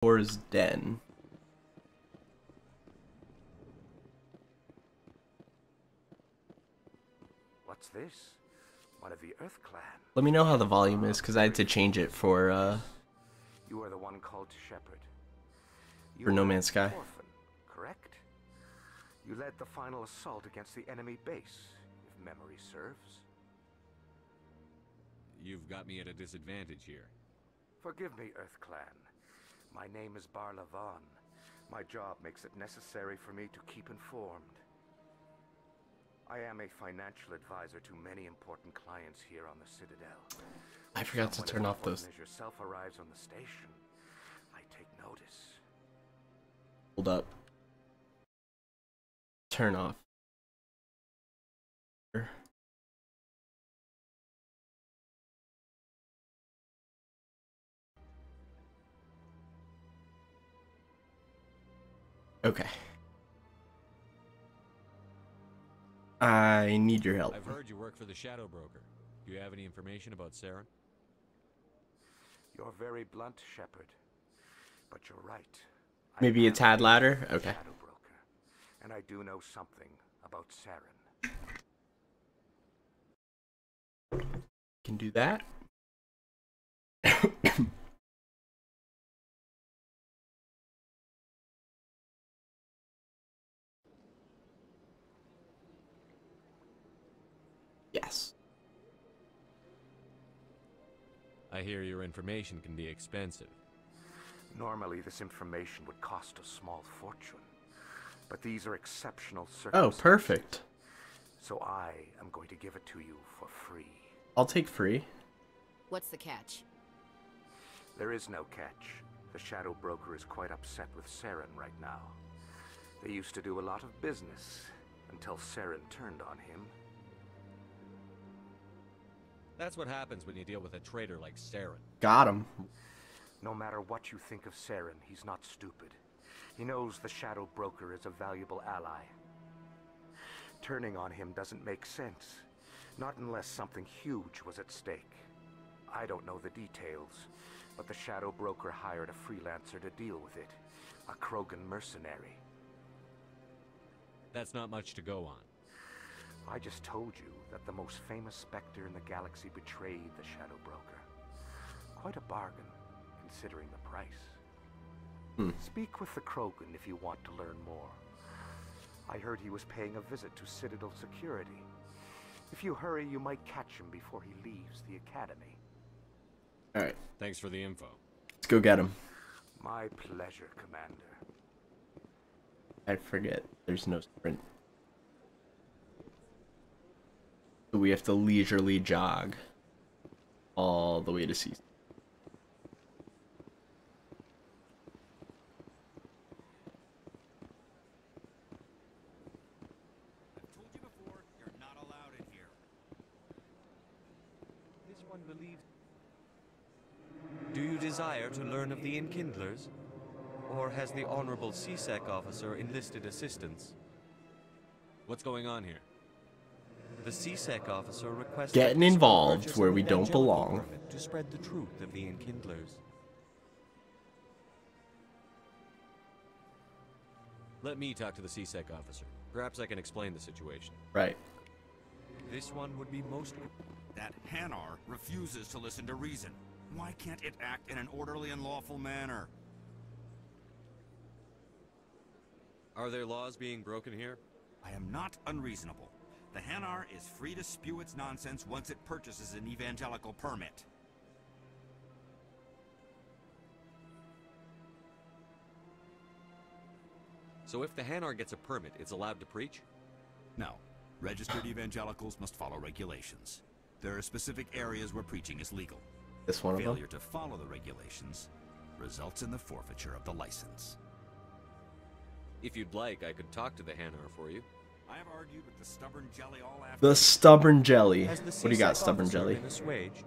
Thor's Den. What's this? One of the Earth Clan. Let me know how the volume is, because I had to change it for You are the one called Shepard. For No Man's Sky. Orphan, correct? You led the final assault against the enemy base, if memory serves. You've got me at a disadvantage here. Forgive me, Earth Clan. My name is Barla Von. My job makes it necessary for me to keep informed. I am a financial advisor to many important clients here on the Citadel. I forgot to turn off those. As yourself arrives on the station, I take notice. Hold up. Turn off. Okay. I need your help. I've heard you work for the Shadow Broker. Do you have any information about Saren? You're very blunt, Shepard. But you're right. Maybe a tad ladder? Okay. Shadow Broker, and I do know something about Saren. Can do that. Yes. I hear your information can be expensive. Normally, this information would cost a small fortune. But these are exceptional circumstances. Oh, perfect. So I am going to give it to you for free. I'll take free. What's the catch? There is no catch. The Shadow Broker is quite upset with Saren right now. They used to do a lot of business until Saren turned on him. That's what happens when you deal with a traitor like Saren. Got him. No matter what you think of Saren, he's not stupid. He knows the Shadow Broker is a valuable ally. Turning on him doesn't make sense. Not unless something huge was at stake. I don't know the details, but the Shadow Broker hired a freelancer to deal with it. A Krogan mercenary. That's not much to go on. I just told you that the most famous Spectre in the galaxy betrayed the Shadow Broker. Quite a bargain, considering the price. Speak with the Krogan if you want to learn more. I heard he was paying a visit to Citadel security. If you hurry, you might catch him before he leaves the Academy. Alright, Thanks for the info. let's go get him. My pleasure, Commander. I forget, there's no sprint. So we have to leisurely jog all the way to sea. I've told you before, you're not allowed in here. This one believes. Do you desire to learn of the Enkindlers? Or has the Honorable CSEC officer enlisted assistance? What's going on here? The CSEC officer requests Getting that you involved purchase where an we don't evangelical belong. permit to spread the truth of the Enkindlers. Let me talk to the CSEC officer. Perhaps I can explain the situation. Right. This one would be most. That Hanar refuses to listen to reason. Why can't it act in an orderly and lawful manner? Are there laws being broken here? I am not unreasonable. The Hanar is free to spew its nonsense once it purchases an evangelical permit. So if the Hanar gets a permit, it's allowed to preach? No. Registered evangelicals must follow regulations. There are specific areas where preaching is legal. This one of them. Failure to follow the regulations results in the forfeiture of the license. If you'd like, I could talk to the Hanar for you. I have argued with the stubborn jelly all afternoon. The stubborn jelly. Has the What do you got, CSEC stubborn officer jelly? been assuaged?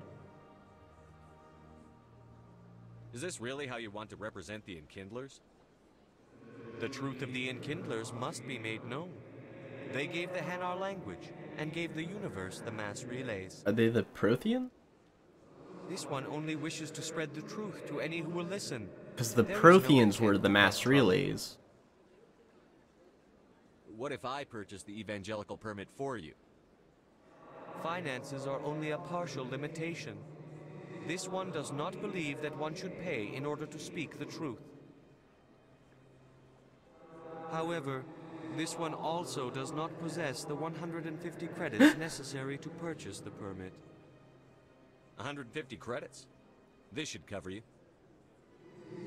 Is this really how you want to represent the Enkindlers? The truth of the Enkindlers must be made known. They gave the Hanar language, and gave the universe the mass relays. Are they the Prothean? This one only wishes to spread the truth to any who will listen. Because the There is no Protheans were intent the to mass cause trouble. relays. What if I purchase the evangelical permit for you? Finances are only a partial limitation. This one does not believe that one should pay in order to speak the truth. However, this one also does not possess the 150 credits necessary to purchase the permit. 150 credits? This should cover you.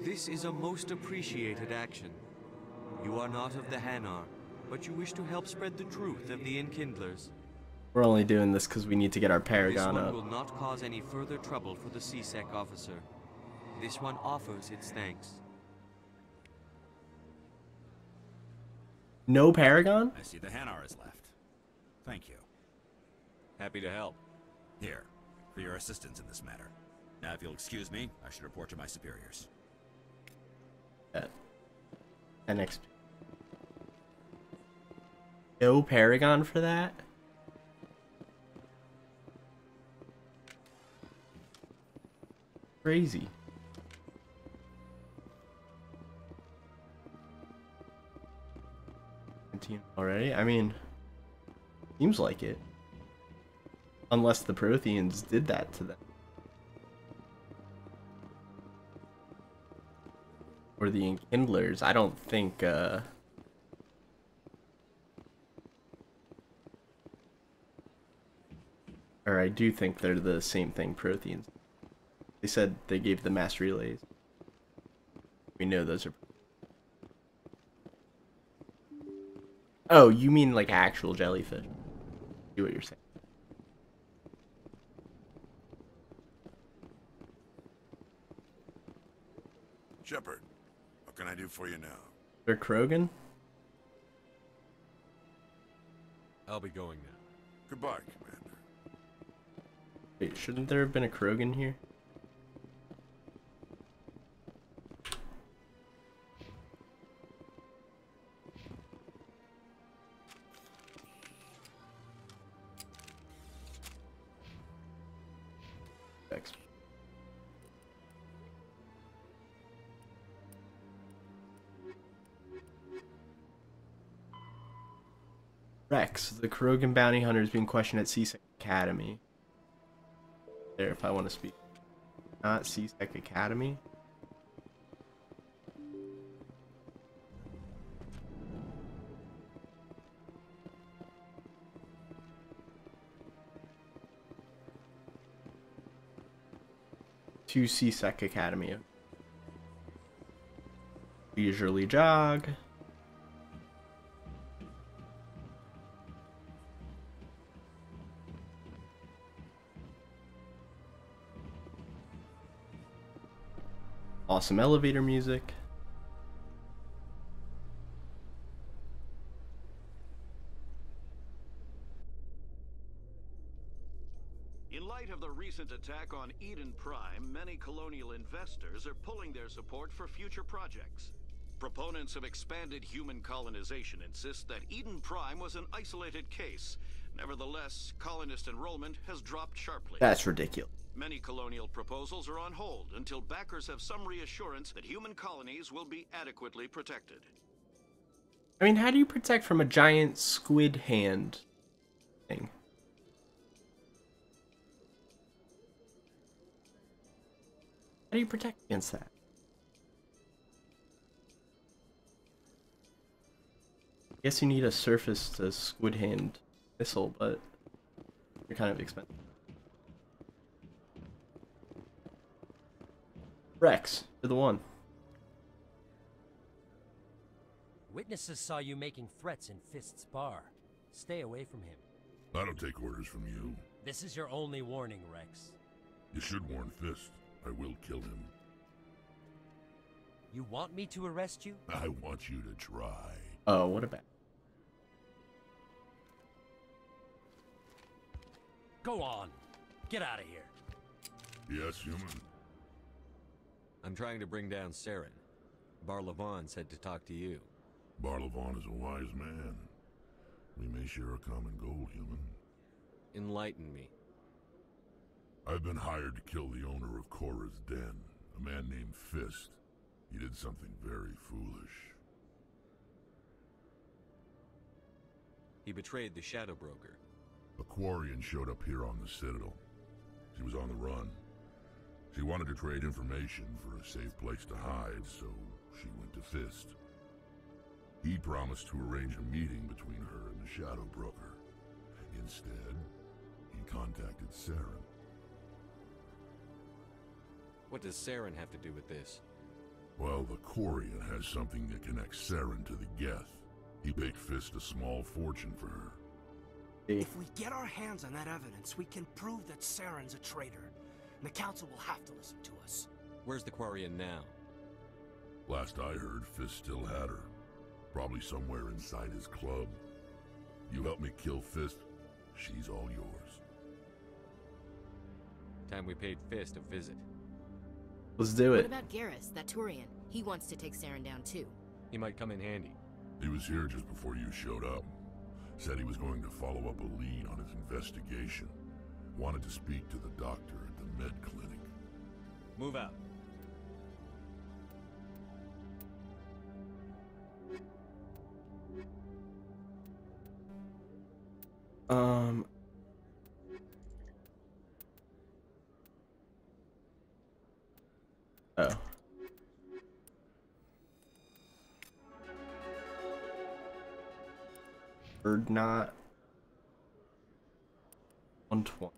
This is a most appreciated action. You are not of the Hanar, but you wish to help spread the truth of the Enkindlers. We're only doing this because we need to get our This Paragon one up. will not cause any further trouble for the C-Sec officer. This one offers its thanks. No Paragon? I see the Hanar is left. Thank you. Happy to help. Here, for your assistance in this matter. Now, if you'll excuse me, I should report to my superiors. NXP. No Paragon for that? Crazy. Already? I mean, seems like it. Unless the Protheans did that to them. Or the Enkindlers. I don't think, or I do think they're the same thing, Protheans. They said they gave the mass relays. We know those are... Oh, you mean like actual jellyfish. See what you're saying. Shepard, what can I do for you now? They're Krogan? I'll be going now. Goodbye, Commander. Wait, shouldn't there have been a Krogan here? X. Rex, the Krogan bounty hunter, is being questioned at C-Sec Academy. There, if I want to speak. Not C-Sec Academy. To C-Sec Academy. Leisurely jog. Awesome elevator music. In light of the recent attack on Eden Prime, many colonial investors are pulling their support for future projects. Proponents of expanded human colonization insist that Eden Prime was an isolated case. Nevertheless, colonist enrollment has dropped sharply. That's ridiculous. Many colonial proposals are on hold until backers have some reassurance that human colonies will be adequately protected. I mean, how do you protect from a giant squid hand thing? How do you protect against that? I guess you need a surface to squid hand missile, but they're kind of expensive. Rex, you're the one. Witnesses saw you making threats in Fist's bar. Stay away from him. I don't take orders from you. This is your only warning, Rex. You should warn Fist. I will kill him. You want me to arrest you? I want you to try. Oh, what about? Go on. Get out of here. Yes, human. I'm trying to bring down Saren. Barlavon said to talk to you. Barlavon is a wise man. We may share a common goal, human. Enlighten me. I've been hired to kill the owner of Korra's Den, a man named Fist. You did something very foolish. He betrayed the Shadow Broker. A Quarian showed up here on the Citadel. She was on the run. She wanted to trade information for a safe place to hide, so she went to Fist. He promised to arrange a meeting between her and the Shadow Broker. Instead, he contacted Saren. What does Saren have to do with this? Well, the Quarian has something that connects Saren to the Geth. He paid Fist a small fortune for her. If we get our hands on that evidence, we can prove that Saren's a traitor. And the Council will have to listen to us. Where's the Quarian now? Last I heard, Fist still had her. Probably somewhere inside his club. You help me kill Fist, she's all yours. Time we paid Fist a visit. Let's do What it. about Garrus, that Turian? He wants to take Saren down too. He might come in handy. He was here just before you showed up. Said he was going to follow up a lead on his investigation. Wanted to speak to the doctor at the med clinic. Move out. Oh. Bird knot. 120.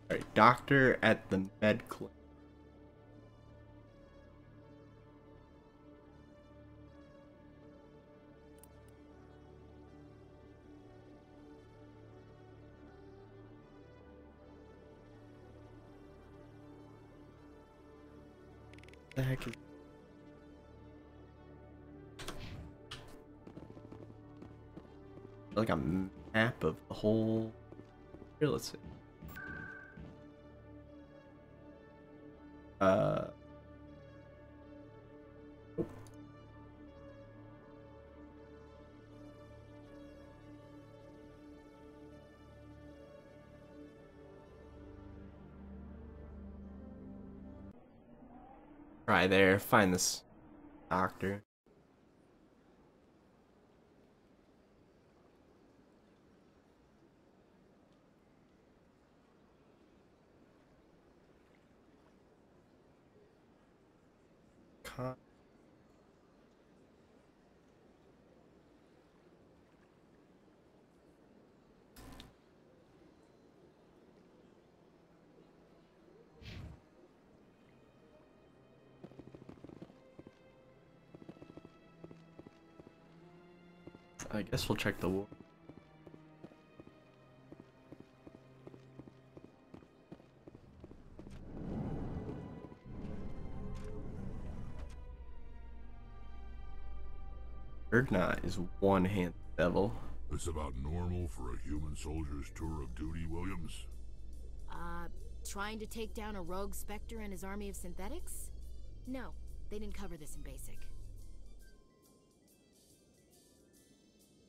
Alright, doctor at the med clinic. The heck is like a map of the whole. Here, let's see. Try there, find this doctor. I guess we'll check the wall. Urdnot is one-hand devil. It's about normal for a human soldier's tour of duty, Williams? Trying to take down a rogue Spectre and his army of synthetics? No, they didn't cover this in basic.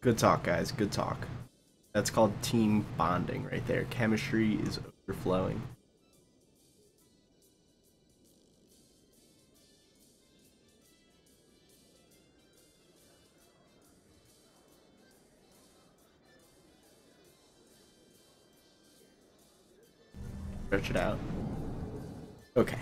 Good talk, guys. Good talk. That's called team bonding right there. Chemistry is overflowing. Stretch it out. Okay.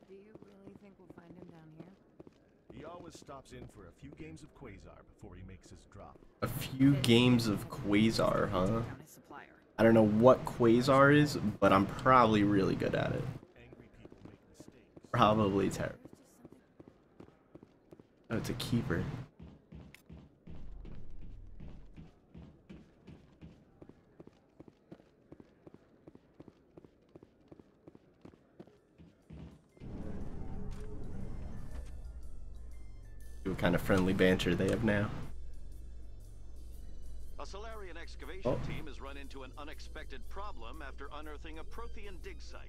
Do you really think we'll find him down here? He always stops in for a few games of Quasar before he makes his drop. A few games of Quasar, huh? I don't know what Quasar is, but I'm probably really good at it. Probably terrible. Oh, it's a keeper. kind of friendly banter they have now. A Solarian excavation team has run into an unexpected problem after unearthing a Prothean dig site.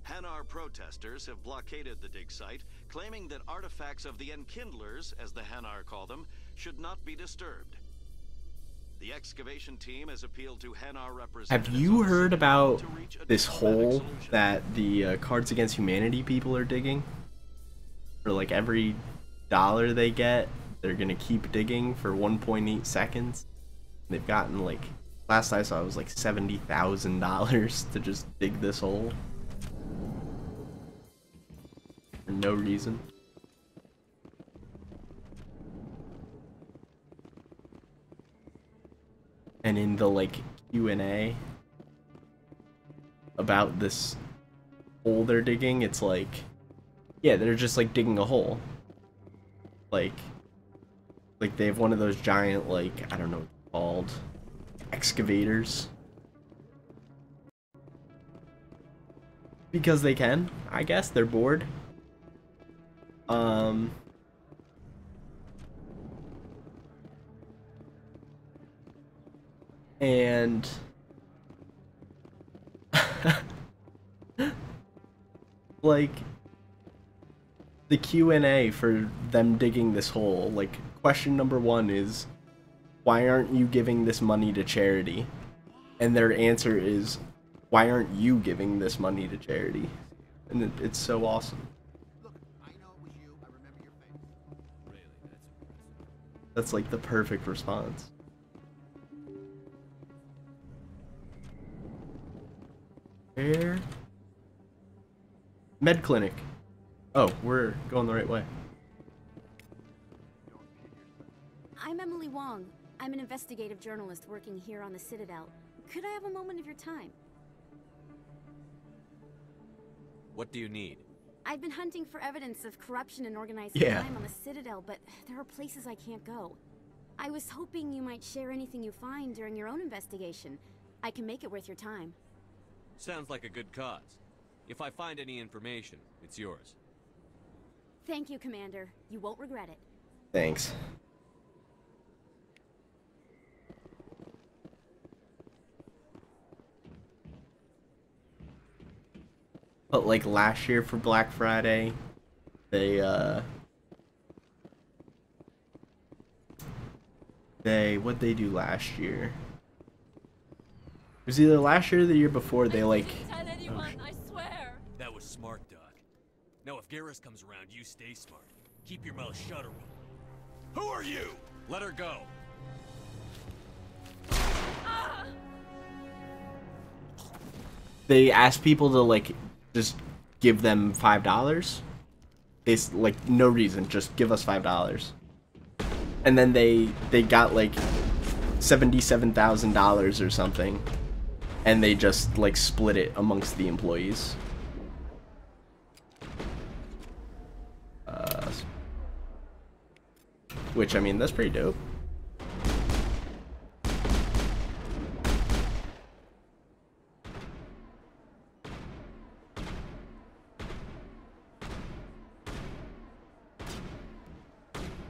Hanar protesters have blockaded the dig site, claiming that artifacts of the Enkindlers, as the Hanar call them, should not be disturbed. The excavation team has appealed to Hanar representatives. Have you heard about this hole that the Cards Against Humanity people are digging? For like every dollar they get, they're gonna keep digging for 1.8 seconds. They've gotten like, last I saw it was like $70,000 to just dig this hole. For no reason. And in the like Q&A about this hole they're digging, it's like, yeah, they're just like digging a hole. Like they have one of those giant, like, I don't know what they're called, excavators. Because they can, I guess. They're bored. And like the Q&A for them digging this hole, like question number 1 is, why aren't you giving this money to charity? And their answer is, why aren't you giving this money to charity? And it's so awesome. That's like the perfect response. Where? Med clinic. Oh, we're going the right way. I'm Emily Wong. I'm an investigative journalist working here on the Citadel. Could I have a moment of your time? What do you need? I've been hunting for evidence of corruption and organized crime on the Citadel, but there are places I can't go. I was hoping you might share anything you find during your own investigation. I can make it worth your time. Sounds like a good cause. If I find any information, it's yours. Thank you, Commander. You won't regret it. Thanks. But like last year for Black Friday, what'd they do last year? It was either last year or the year before. They like. Tell anyone, I swear. That was smart, Doc. Now if Garrus comes around, you stay smart. Keep your mouth shut, or we'll... Who are you? Let her go. Ah! They asked people to like just give them $5. They like no reason, just give us $5. And then they got like $77,000 or something, and they just like split it amongst the employees. Which, I mean, that's pretty dope.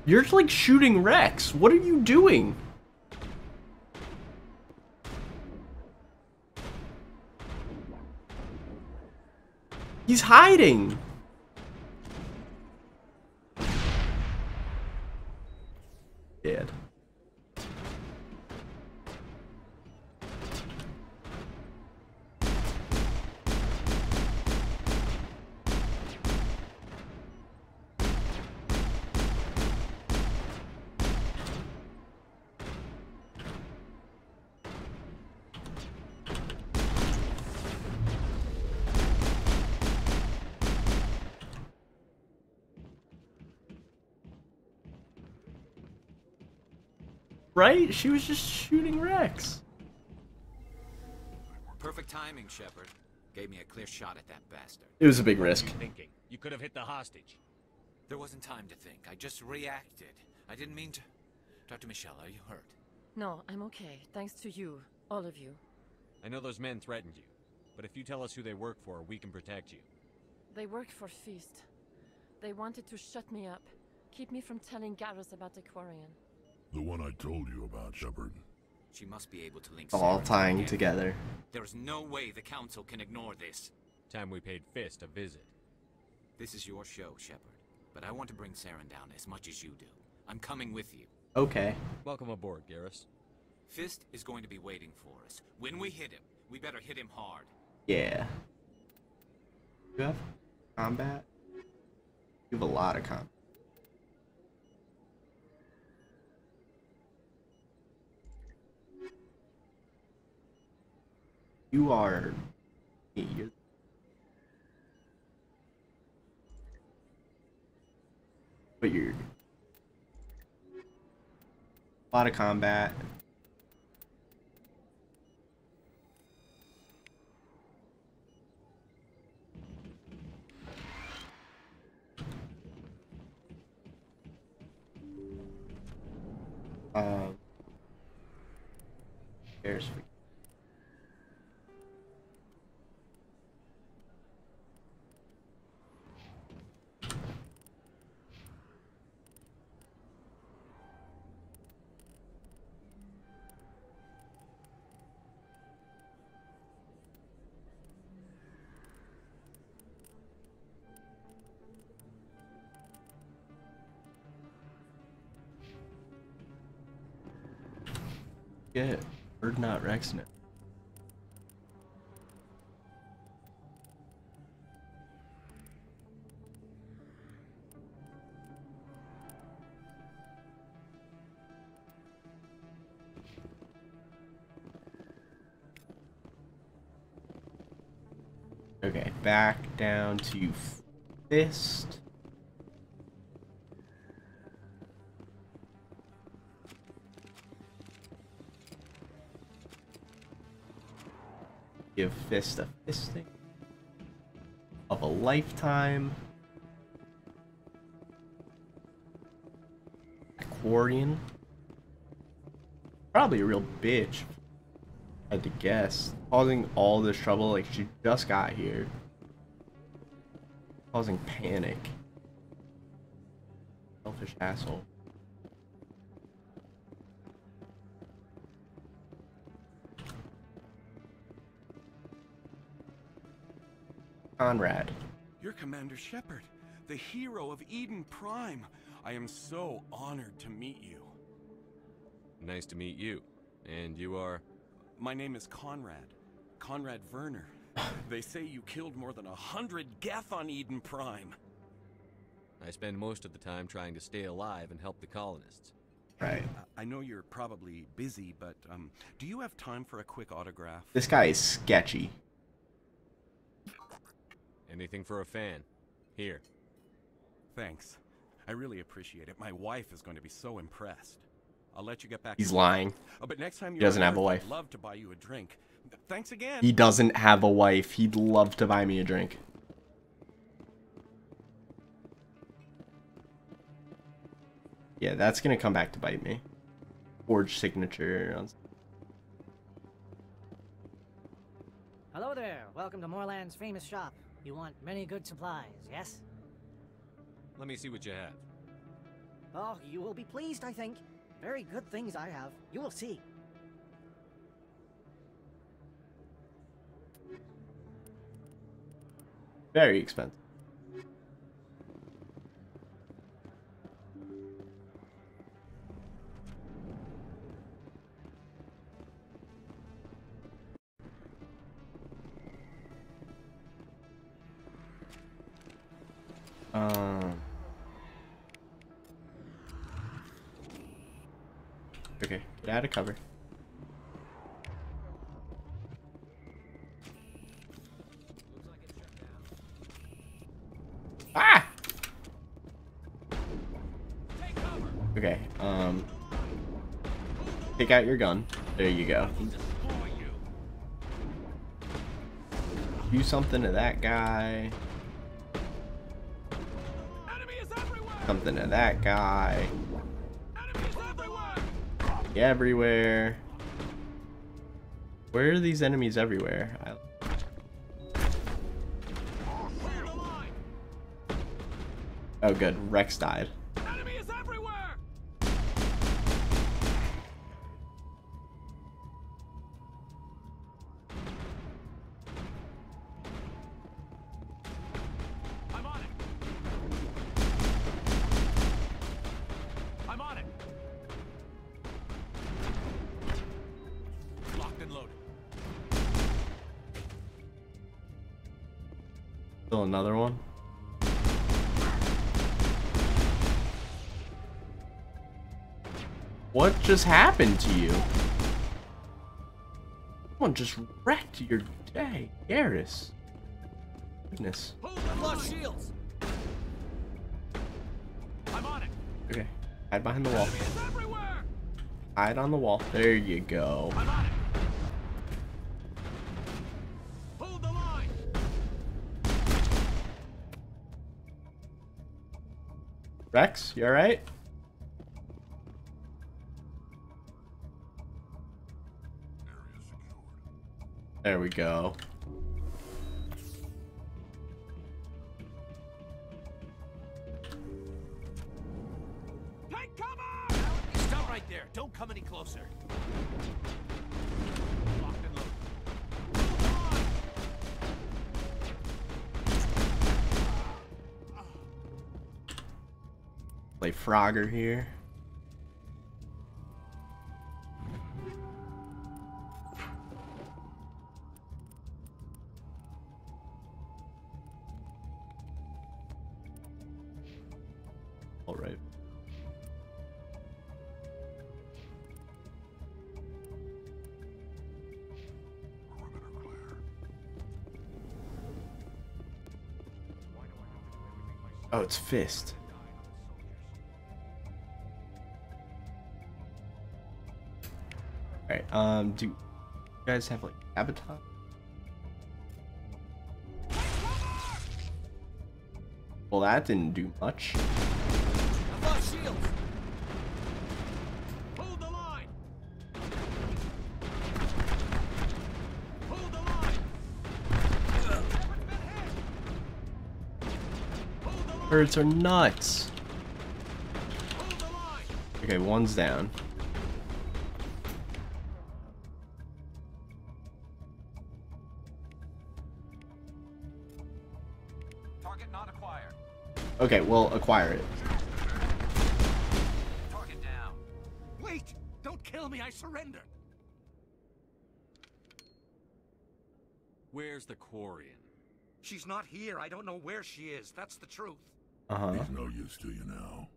You're like shooting Rex. What are you doing? He's hiding. Dead. Right? She was just shooting Rex. Perfect timing, Shepard. Gave me a clear shot at that bastard. It was a big risk. What were you thinking? You could have hit the hostage. There wasn't time to think. I just reacted. I didn't mean to... Dr. Michelle, are you hurt? No, I'm okay. Thanks to you. All of you. I know those men threatened you, but if you tell us who they work for, we can protect you. They worked for Feast. They wanted to shut me up, Keep me from telling Garrus about the Quarian. The one I told you about, Shepard. She must be able to link All Saren tying again. together. There's no way the Council can ignore this. Time we paid Fist a visit. This is your show, Shepard. But I want to bring Saren down as much as you do. I'm coming with you. Okay. Welcome aboard, Garrus. Fist is going to be waiting for us. When we hit him, we better hit him hard. Yeah. You have combat? You have a lot of combat. You are... You're... But you're... A lot of combat. There's for yeah, Bird not Rexnet. Okay, back down to Fist. Give Fist a fisting of a lifetime. Quarian. Probably a real bitch. I had to guess. Causing all this trouble, like she just got here. Causing panic. Selfish asshole. Conrad. You're Commander Shepard, the hero of Eden Prime. I am so honored to meet you. Nice to meet you. And you are? My name is Conrad. Conrad Werner. They say you killed more than 100 Geth on Eden Prime. I spend most of the time trying to stay alive and help the colonists. Right. I know you're probably busy, but do you have time for a quick autograph? This guy is sketchy. Anything for a fan. Here. Thanks. I really appreciate it. My wife is going to be so impressed. I'll let you get back. He's lying. Oh, but next time he doesn't have a wife. I'd love to buy you a drink. Thanks again. He doesn't have a wife. He'd love to buy me a drink. Yeah, that's gonna come back to bite me. Forged signature. Hello there. Welcome to Moorland's famous shop. You want many good supplies, yes? Let me see what you have. Oh, you will be pleased, I think. Very good things I have. You will see. Very expensive. Okay, get out of cover. Ah! Okay, take out your gun. There you go. Do something to that guy. Something to that guy. Everywhere. Where are these enemies everywhere? Oh good, Rex died. Still another one. What just happened to you? Someone just wrecked your day, Garrus. Goodness. I've lost shields. I'm on it. Okay, hide behind the wall. Hide on the wall. There you go. I'm on it. Hold the line. Rex, you alright? There we go. Take cover! Stop right there. Don't come any closer. Locked and loaded. Play Frogger here. All right. Oh, it's Fist. Alright, do you guys have like sabotage? Well, that didn't do much. I've lost shields. Hold the line. Hold the line. Birds are nuts. Okay, one's down. Target not acquired. Okay, we'll acquire it. Target down. Wait! Don't kill me, I surrender! Where's the Quarian? She's not here. I don't know where she is. That's the truth. He's no use to you now.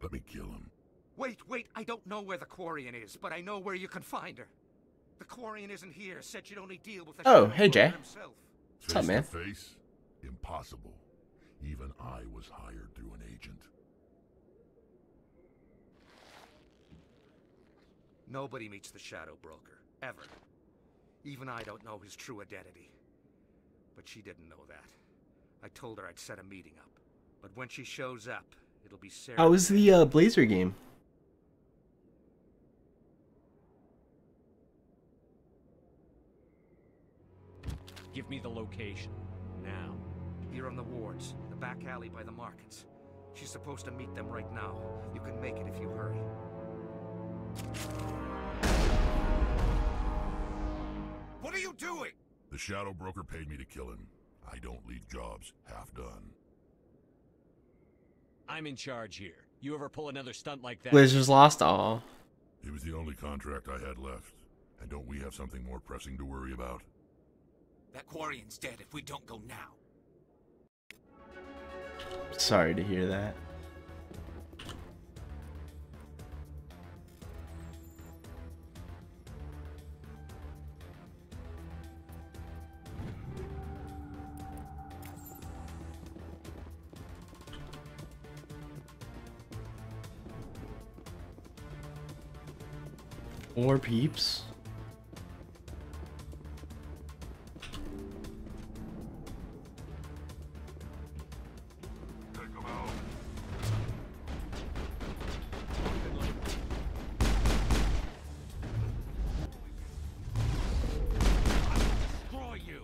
Let me kill him. Wait. I don't know where the Quarian is, but I know where you can find her. The Quarian isn't here. Said she'd only deal with the Oh, Shadow hey, Jay. Broker himself. What's up, man? Face to face? Impossible. Even I was hired through an agent. Nobody meets the Shadow Broker, ever. Even I don't know his true identity. But she didn't know that. I told her I'd set a meeting up. But when she shows up, it'll be Sarah. How was the Blazer game? Give me the location. Now. Here on the wards, the back alley by the markets. She's supposed to meet them right now. You can make it if you hurry. What are you doing? The Shadow Broker paid me to kill him. I don't leave jobs half done. I'm in charge here. You ever pull another stunt like that? Blazers lost all. It was the only contract I had left. And don't we have something more pressing to worry about? That Quarian's dead if we don't go now. Sorry to hear that. More peeps. Destroy you.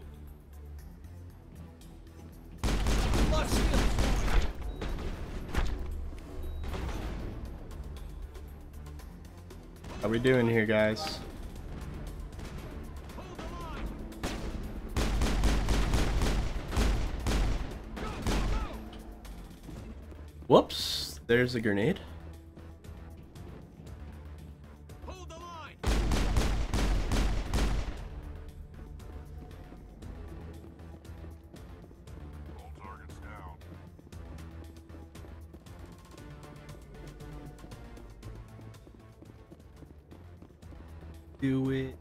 How we doing here, guys? Whoops, there's a grenade. do it.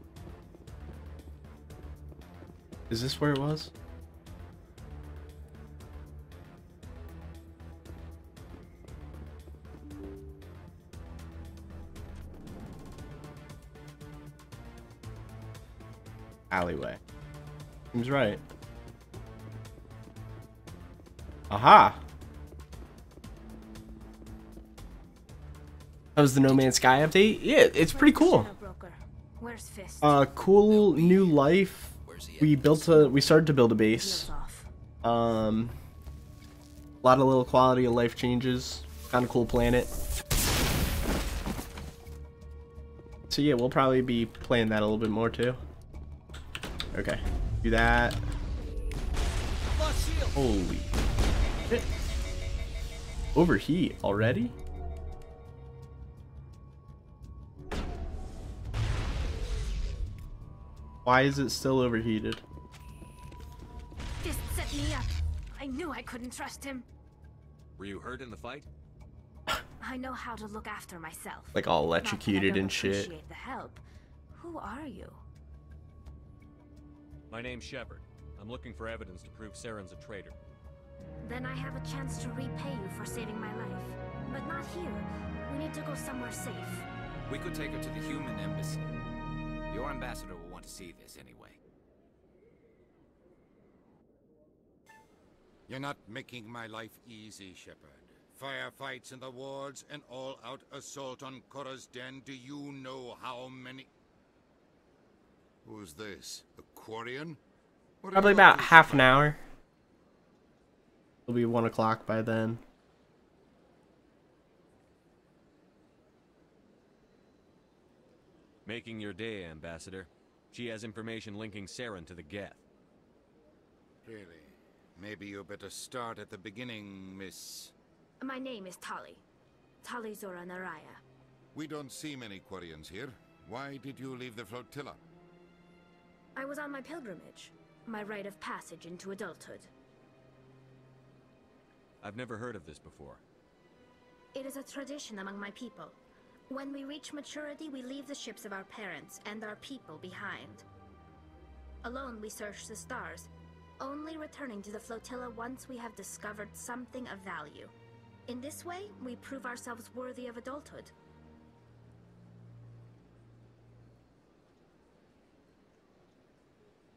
Is this where it was? Alleyway. Seems right. Aha! That was the No Man's Sky update? Yeah, it's pretty cool. Where's Fist? Cool new life. We started to build a base. A lot of little quality of life changes. Kind of cool planet. So yeah, we'll probably be playing that a little bit more too. Okay, do that. Holy shit. Overheat already? Why is it still overheated? Fist set me up. I knew I couldn't trust him. Were you hurt in the fight? I know how to look after myself. Like all electrocuted and shit. Appreciate the help. Who are you? My name's Shepard. I'm looking for evidence to prove Saren's a traitor. Then I have a chance to repay you for saving my life. But not here. We need to go somewhere safe. We could take her to the human embassy. Your ambassador will want to see this anyway. You're not making my life easy, Shepard. Firefights in the wards, an all-out assault on Korra's den. Do you know how many... Who's this? A Quarian? Probably about half an hour. It'll be 1 o'clock by then. Making your day, Ambassador. She has information linking Saren to the Geth. Really? Maybe you better start at the beginning, Miss... My name is Tali. Tali Zora Naraya. We don't see many Quarians here. Why did you leave the flotilla? I was on my pilgrimage. My rite of passage into adulthood. I've never heard of this before. It is a tradition among my people. When we reach maturity, we leave the ships of our parents and our people behind. Alone, we search the stars, only returning to the flotilla once we have discovered something of value. In this way, we prove ourselves worthy of adulthood.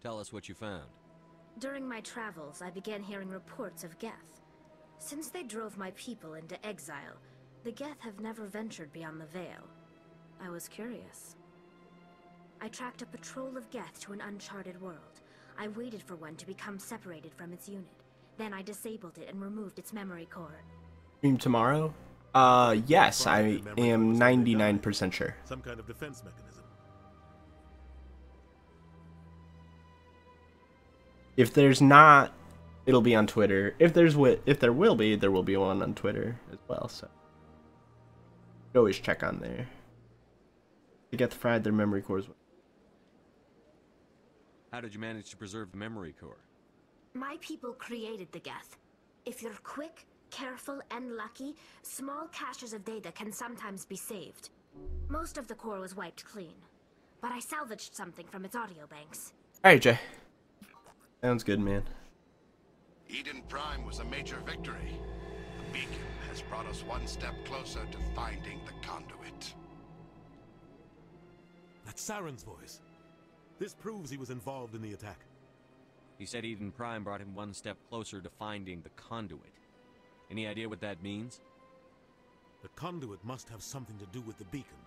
Tell us what you found. During my travels, I began hearing reports of Geth. Since they drove my people into exile, the Geth have never ventured beyond the Veil. I was curious. I tracked a patrol of Geth to an uncharted world. I waited for one to become separated from its unit. Then I disabled it and removed its memory core. Stream tomorrow? Yes, I am 99% sure. Some kind of defense mechanism. If there's not, it'll be on Twitter. If there will be one on Twitter as well, so you always check on there. To get fried their memory cores. How did you manage to preserve the memory core? My people created the Geth. If you're quick, careful, and lucky, small caches of data can sometimes be saved. Most of the core was wiped clean, but I salvaged something from its audio banks. Alright, Jay. Sounds good, man. Eden Prime was a major victory. The beacon has brought us one step closer to finding the conduit. That's Saren's voice. This proves he was involved in the attack. He said Eden Prime brought him one step closer to finding the conduit. Any idea what that means? The conduit must have something to do with the beacon.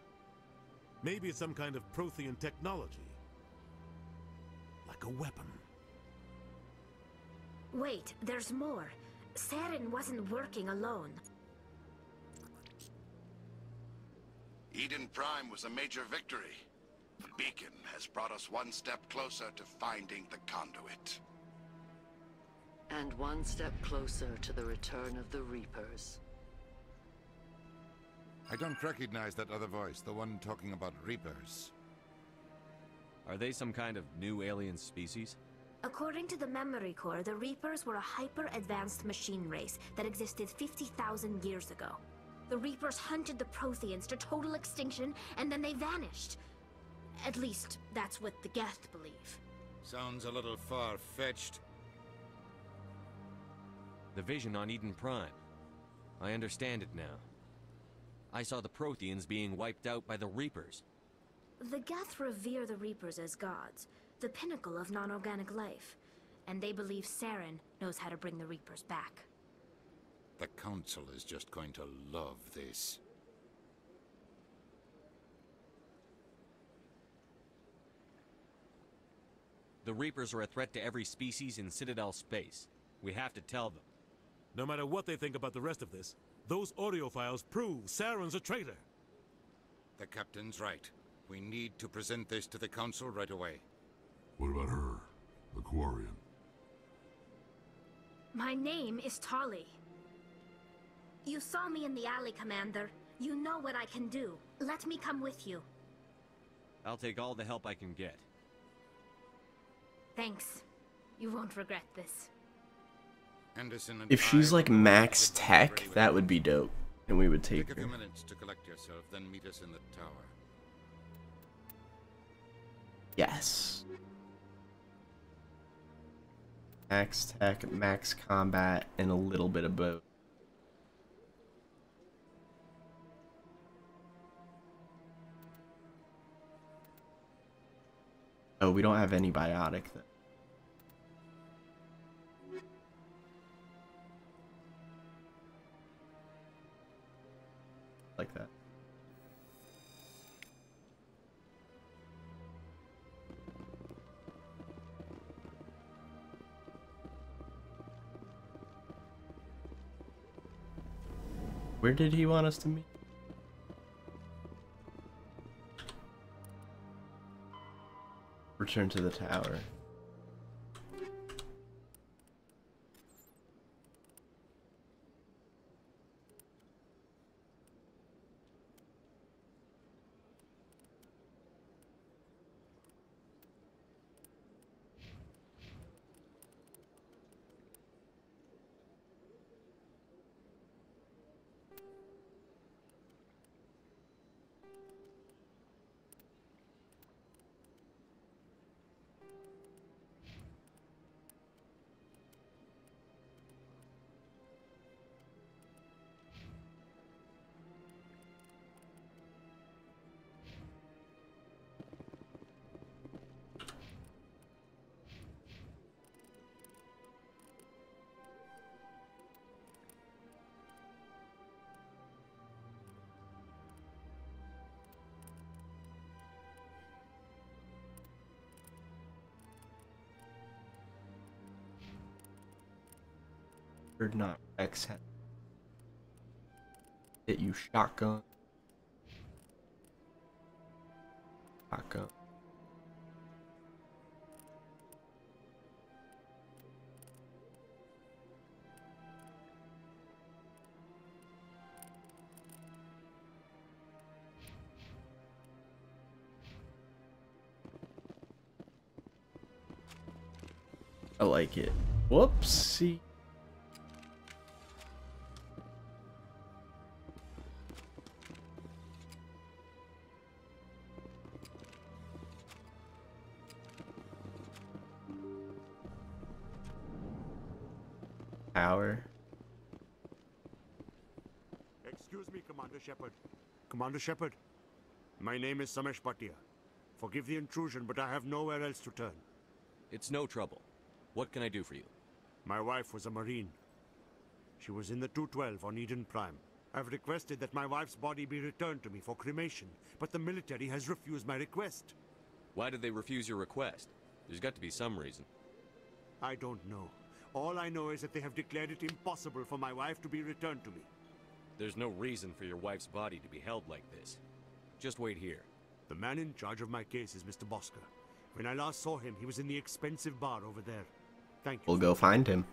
Maybe it's some kind of Prothean technology. Like a weapon. Wait, there's more. Saren wasn't working alone. Eden Prime was a major victory. The beacon has brought us one step closer to finding the conduit. And one step closer to the return of the Reapers. I don't recognize that other voice, the one talking about Reapers. Are they some kind of new alien species? According to the memory core, the Reapers were a hyper-advanced machine race that existed 50,000 years ago. The Reapers hunted the Protheans to total extinction, and then they vanished. At least, that's what the Geth believe. Sounds a little far-fetched. The vision on Eden Prime. I understand it now. I saw the Protheans being wiped out by the Reapers. The Geth revere the Reapers as gods, the pinnacle of non-organic life. And they believe Saren knows how to bring the Reapers back. The Council is just going to love this. The Reapers are a threat to every species in Citadel space. We have to tell them. No matter what they think about the rest of this, those audio files prove Saren's a traitor. The Captain's right. We need to present this to the Council right away. What about her? The Quarian? My name is Tali. You saw me in the alley, Commander. You know what I can do. Let me come with you. I'll take all the help I can get. Thanks. You won't regret this. Anderson and If she's like max tech, that would be dope. And we would take a few her. minutes to collect yourself, then meet us in the tower. Yes. Max tech, max combat, and a little bit of both. Oh, we don't have any biotic then. Like that. Where did he want us to meet? Return to the tower. Not X hit you shotgun. Shotgun. I like it. Whoopsie. Power. Excuse me, Commander Shepard. Commander Shepard, my name is Samesh Bhatia. Forgive the intrusion, but I have nowhere else to turn. It's no trouble. What can I do for you? My wife was a Marine. She was in the 212 on Eden Prime. I've requested that my wife's body be returned to me for cremation, but the military has refused my request. Why did they refuse your request? There's got to be some reason. I don't know. All I know is that they have declared it impossible for my wife to be returned to me. There's no reason for your wife's body to be held like this. Just wait here. The man in charge of my case is Mr. Bosker. When I last saw him, he was in the expensive bar over there. Thank you. We'll go find him.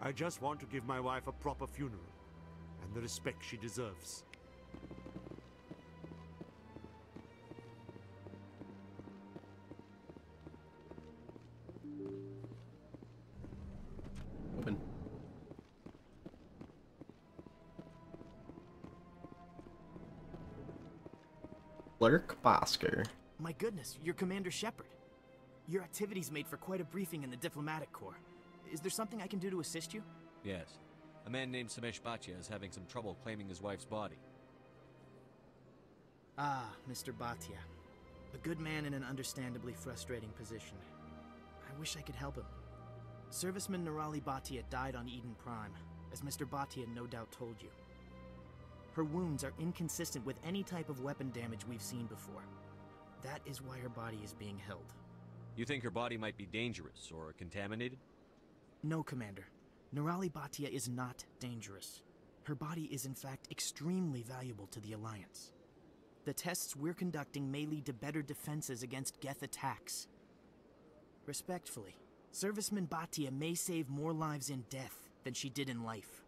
I just want to give my wife a proper funeral, and the respect she deserves. Open. Clerk Bosker. My goodness, you're Commander Shepard. Your activities made for quite a briefing in the Diplomatic Corps. Is there something I can do to assist you? Yes. A man named Samesh Bhatia is having some trouble claiming his wife's body. Ah, Mr. Bhatia. A good man in an understandably frustrating position. I wish I could help him. Serviceman Nirali Bhatia died on Eden Prime, as Mr. Bhatia no doubt told you. Her wounds are inconsistent with any type of weapon damage we've seen before. That is why her body is being held. You think her body might be dangerous or contaminated? No, Commander. Nirali Bhatia is not dangerous. Her body is in fact extremely valuable to the Alliance. The tests we're conducting may lead to better defenses against Geth attacks. Respectfully, Serviceman Bhatia may save more lives in death than she did in life.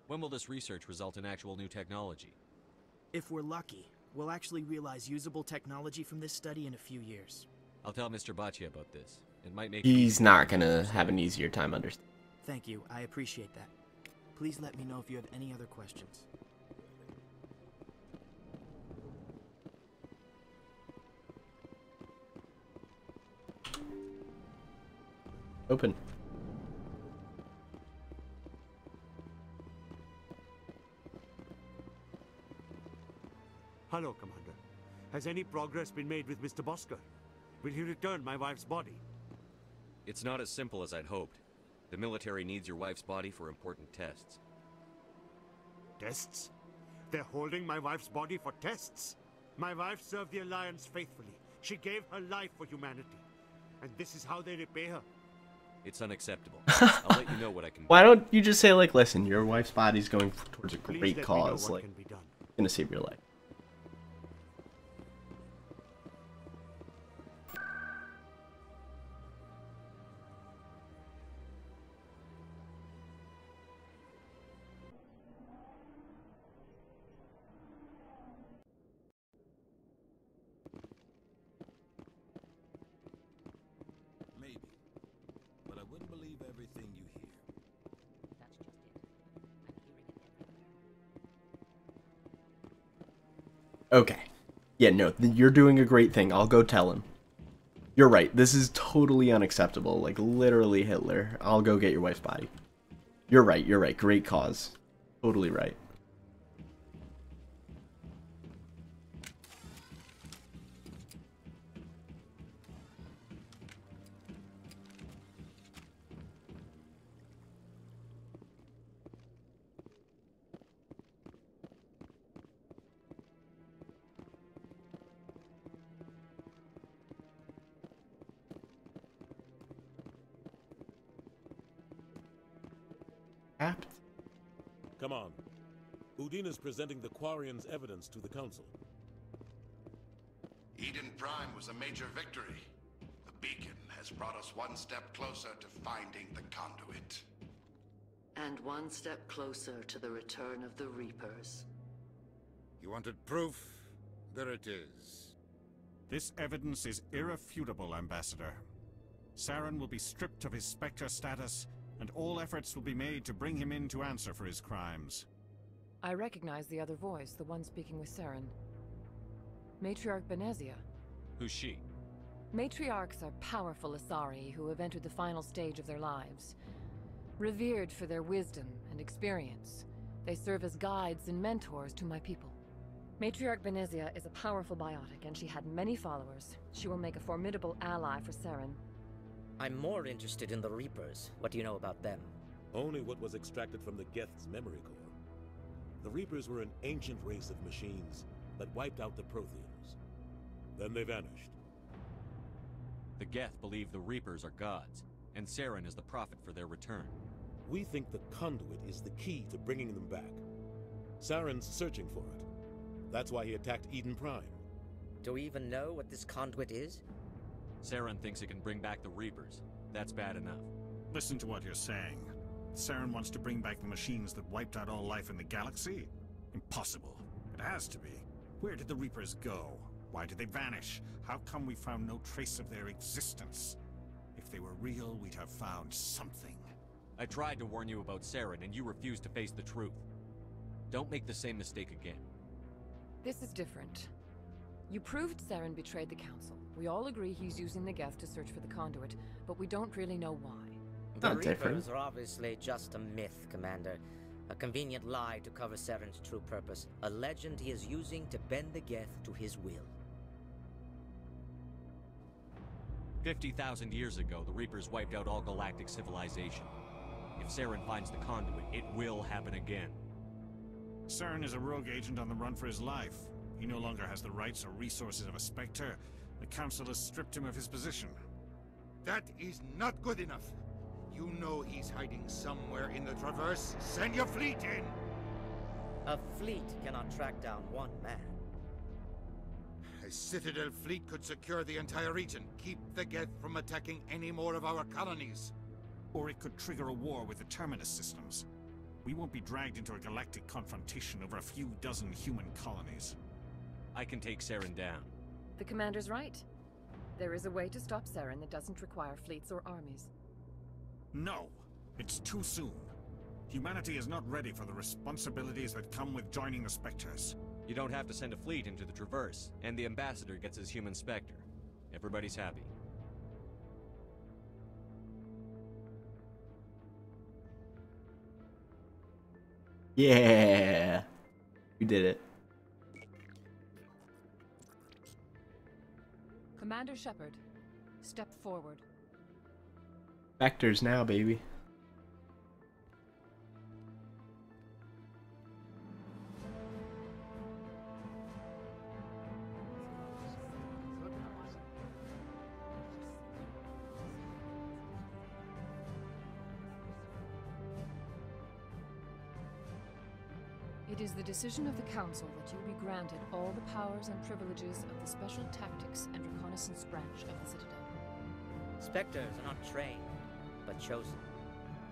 When will this research result in actual new technology? If we're lucky, we'll actually realize usable technology from this study in a few years. I'll tell Mr. Bhatia about this. It might make He's not gonna have an easier time understanding. Thank you, I appreciate that. Please let me know if you have any other questions. Open. Hello, Commander. Has any progress been made with Mr. Bosker? Will he return my wife's body? It's not as simple as I'd hoped. The military needs your wife's body for important tests. Tests? They're holding my wife's body for tests? My wife served the Alliance faithfully. She gave her life for humanity. And this is how they repay her. It's unacceptable. I'll let you know what I can do. Why don't you just say, like, listen, your wife's body's going towards a great cause, like, gonna save your life. Maybe. But I wouldn't believe everything you hear. That's just it. I'm hearing it everywhere. Okay. Yeah, no, you're doing a great thing. I'll go tell him. You're right. This is totally unacceptable. Like, literally Hitler. I'll go get your wife's body. You're right. You're right. Great cause. Totally right. Come on. Udine is presenting the Quarians' evidence to the Council. Eden Prime was a major victory. The beacon has brought us one step closer to finding the conduit. And one step closer to the return of the Reapers. You wanted proof? There it is. This evidence is irrefutable, Ambassador. Saren will be stripped of his Spectre status, and all efforts will be made to bring him in to answer for his crimes. I recognize the other voice, the one speaking with Saren. Matriarch Benezia. Who's she? Matriarchs are powerful Asari who have entered the final stage of their lives. Revered for their wisdom and experience, they serve as guides and mentors to my people. Matriarch Benezia is a powerful biotic, and she had many followers. She will make a formidable ally for Saren. I'm more interested in the Reapers. What do you know about them? Only what was extracted from the Geth's memory core. The Reapers were an ancient race of machines that wiped out the Protheans. Then they vanished. The Geth believe the Reapers are gods, and Saren is the prophet for their return. We think the conduit is the key to bringing them back. Saren's searching for it. That's why he attacked Eden Prime. Do we even know what this conduit is? Saren thinks it can bring back the Reapers. That's bad enough. Listen to what you're saying. Saren wants to bring back the machines that wiped out all life in the galaxy? Impossible. It has to be. Where did the Reapers go? Why did they vanish? How come we found no trace of their existence? If they were real, we'd have found something. I tried to warn you about Saren, and you refused to face the truth. Don't make the same mistake again. This is different. You proved Saren betrayed the Council. We all agree he's using the Geth to search for the conduit, but we don't really know why. The Reapers are obviously just a myth, Commander. A convenient lie to cover Saren's true purpose. A legend he is using to bend the Geth to his will. 50,000 years ago, the Reapers wiped out all galactic civilization. If Saren finds the conduit, it will happen again. Saren is a rogue agent on the run for his life. He no longer has the rights or resources of a Spectre. The Council has stripped him of his position. That is not good enough. You know he's hiding somewhere in the Traverse. Send your fleet in! A fleet cannot track down one man. A Citadel fleet could secure the entire region, keep the Geth from attacking any more of our colonies. Or it could trigger a war with the Terminus systems. We won't be dragged into a galactic confrontation over a few dozen human colonies. I can take Saren down. The Commander's right. There is a way to stop Saren that doesn't require fleets or armies. No! It's too soon. Humanity is not ready for the responsibilities that come with joining the Spectres. You don't have to send a fleet into the Traverse, and the Ambassador gets his human Spectre. Everybody's happy. Yeah! You did it. Commander Shepard, step forward. Spectres now, baby. It is the decision of the Council that you be granted all the powers and privileges of the Special Tactics and Reconnaissance branch of the Citadel. Spectres are not trained, but chosen.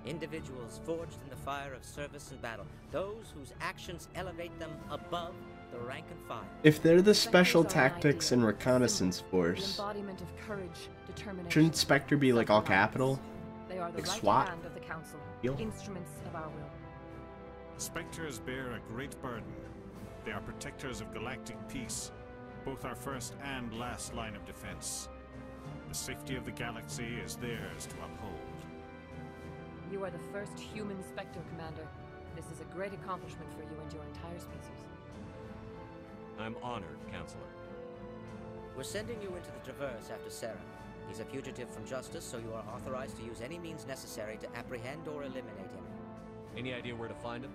Individuals forged in the fire of service and battle. Those whose actions elevate them above the rank and file. If they're the Special Tactics and Reconnaissance Force, The embodiment of courage, determination. shouldn't Spectre be like all capital? They are the Like right SWAT? hand of the Council, Deal. instruments of our will. Spectres bear a great burden. They are protectors of galactic peace, both our first and last line of defense. The safety of the galaxy is theirs to uphold. You are the first human Spectre, Commander. This is a great accomplishment for you and your entire species. I'm honored, Counselor. We're sending you into the Traverse after Saren. He's a fugitive from justice, so you are authorized to use any means necessary to apprehend or eliminate him. Any idea where to find him?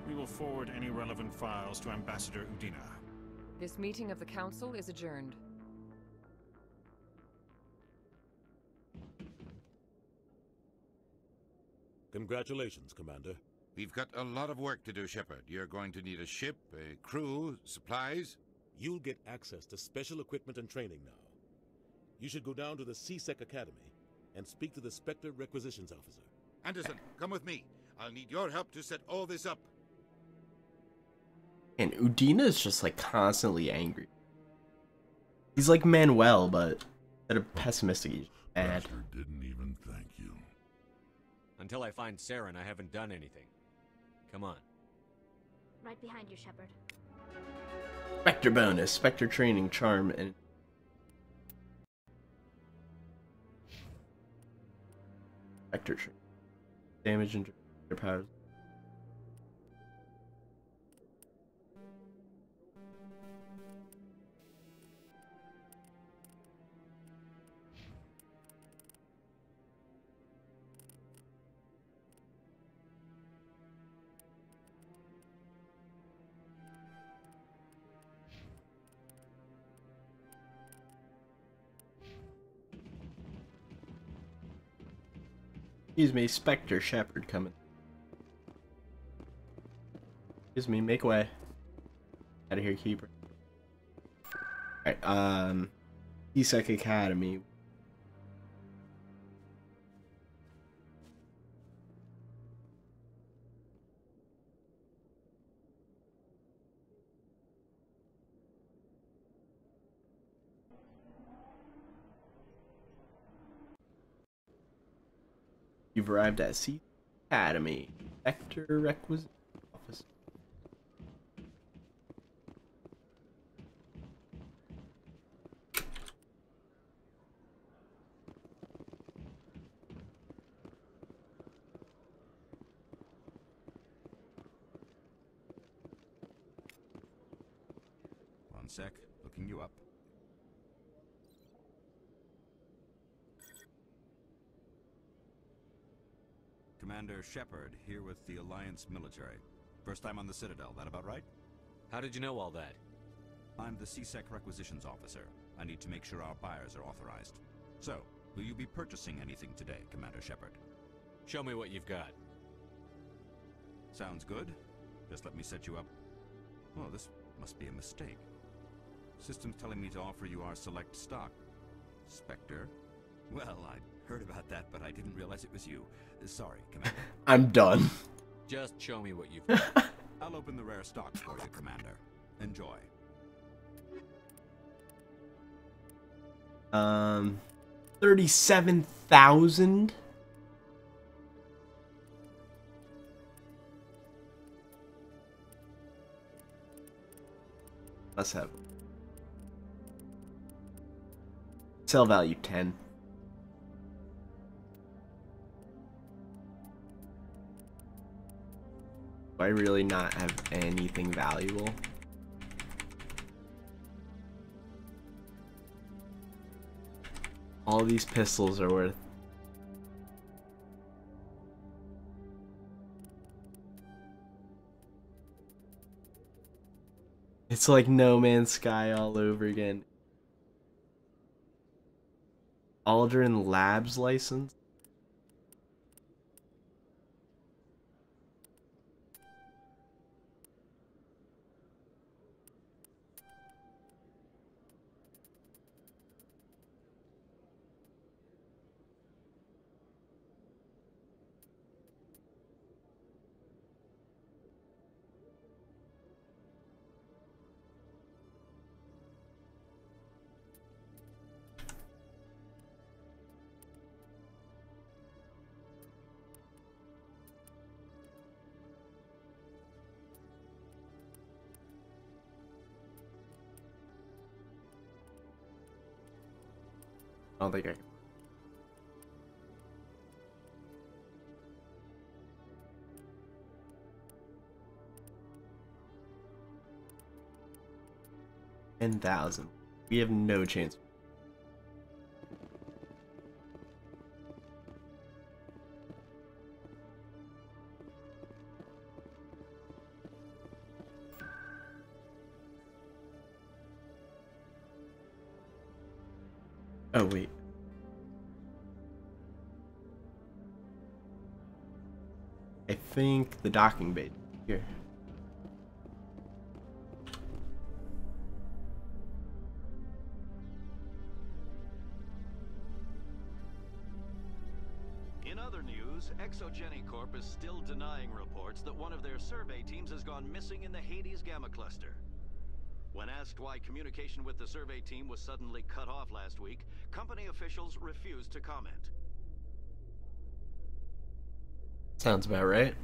We will forward any relevant files to Ambassador Udina. This meeting of the Council is adjourned. Congratulations, Commander. We've got a lot of work to do, Shepard. You're going to need a ship, a crew, supplies. You'll get access to special equipment and training now. You should go down to the C-Sec Academy and speak to the Spectre Requisitions Officer. Anderson, come with me. I'll need your help to set all this up. And Udina is just like constantly angry. He's like Manuel, but instead of pessimistic, he's bad. Bastard didn't even thank you. Until I find Saren, I haven't done anything. Come on. Right behind you, Shepard. Spectre bonus, Spectre training, charm, and Spectre training. Damage and their powers. Excuse me, Spectre Shepard coming. Excuse me, make way. Out of here, keeper. Alright, C-Sec Academy. You've arrived at C Academy. Spectre Requisition Office. One sec. Looking you up. Commander Shepard, here with the Alliance military. First time on the Citadel, that about right? How did you know all that? I'm the CSEC requisitions officer. I need to make sure our buyers are authorized. So, will you be purchasing anything today, Commander Shepard? Show me what you've got. Sounds good. Just let me set you up. Oh, this must be a mistake. System's telling me to offer you our select stock. Spectre? Well, I heard about that, but I didn't realize it was you. Sorry, Commander. I'm done. Just show me what you've got. I'll open the rare stock for you, Commander. Enjoy. 37,000. Let's have sell value 10. Do I really not have anything valuable? All these pistols are worth. It's like No Man's Sky all over again. Aldrin Labs license? I don't think I can. $10,000. We have no chance. Oh, wait. I think the docking bay here. In other news, Exogeny Corp is still denying reports that one of their survey teams has gone missing in the Hades Gamma Cluster. When asked why communication with the survey team was suddenly cut off last week, company officials refused to comment. Sounds about right.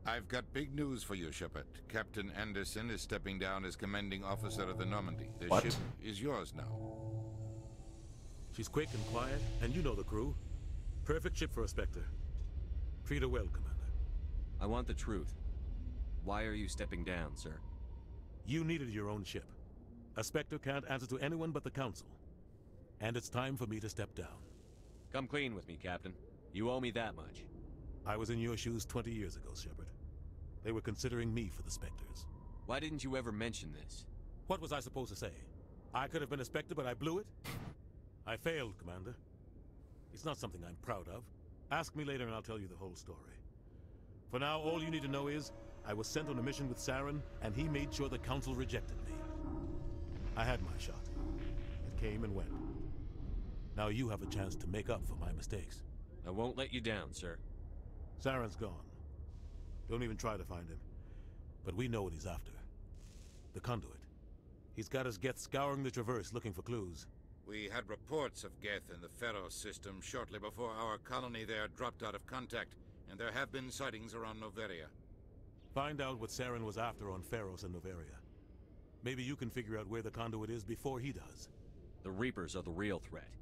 I've got big news for you, Shepard. Captain Anderson is stepping down as commanding officer of the Normandy. The ship is yours now. She's quick and quiet, and you know the crew. Perfect ship for a Spectre. Treat her well, Commander. I want the truth. Why are you stepping down, sir? You needed your own ship. A Spectre can't answer to anyone but the Council. And it's time for me to step down. Come clean with me, Captain. You owe me that much. I was in your shoes 20 years ago, Shepard. They were considering me for the Spectres. Why didn't you ever mention this? What was I supposed to say? I could have been a Spectre, but I blew it? I failed, Commander. It's not something I'm proud of. Ask me later and I'll tell you the whole story. For now, all you need to know is, I was sent on a mission with Saren, and he made sure the Council rejected me. I had my shot. It came and went. Now you have a chance to make up for my mistakes. I won't let you down, sir. Saren's gone. Don't even try to find him. But we know what he's after. The conduit. He's got his Geth scouring the Traverse looking for clues. We had reports of Geth in the Pharos system shortly before our colony there dropped out of contact, and there have been sightings around Noveria. Find out what Saren was after on Pharos and Noveria. Maybe you can figure out where the conduit is before he does. The Reapers are the real threat.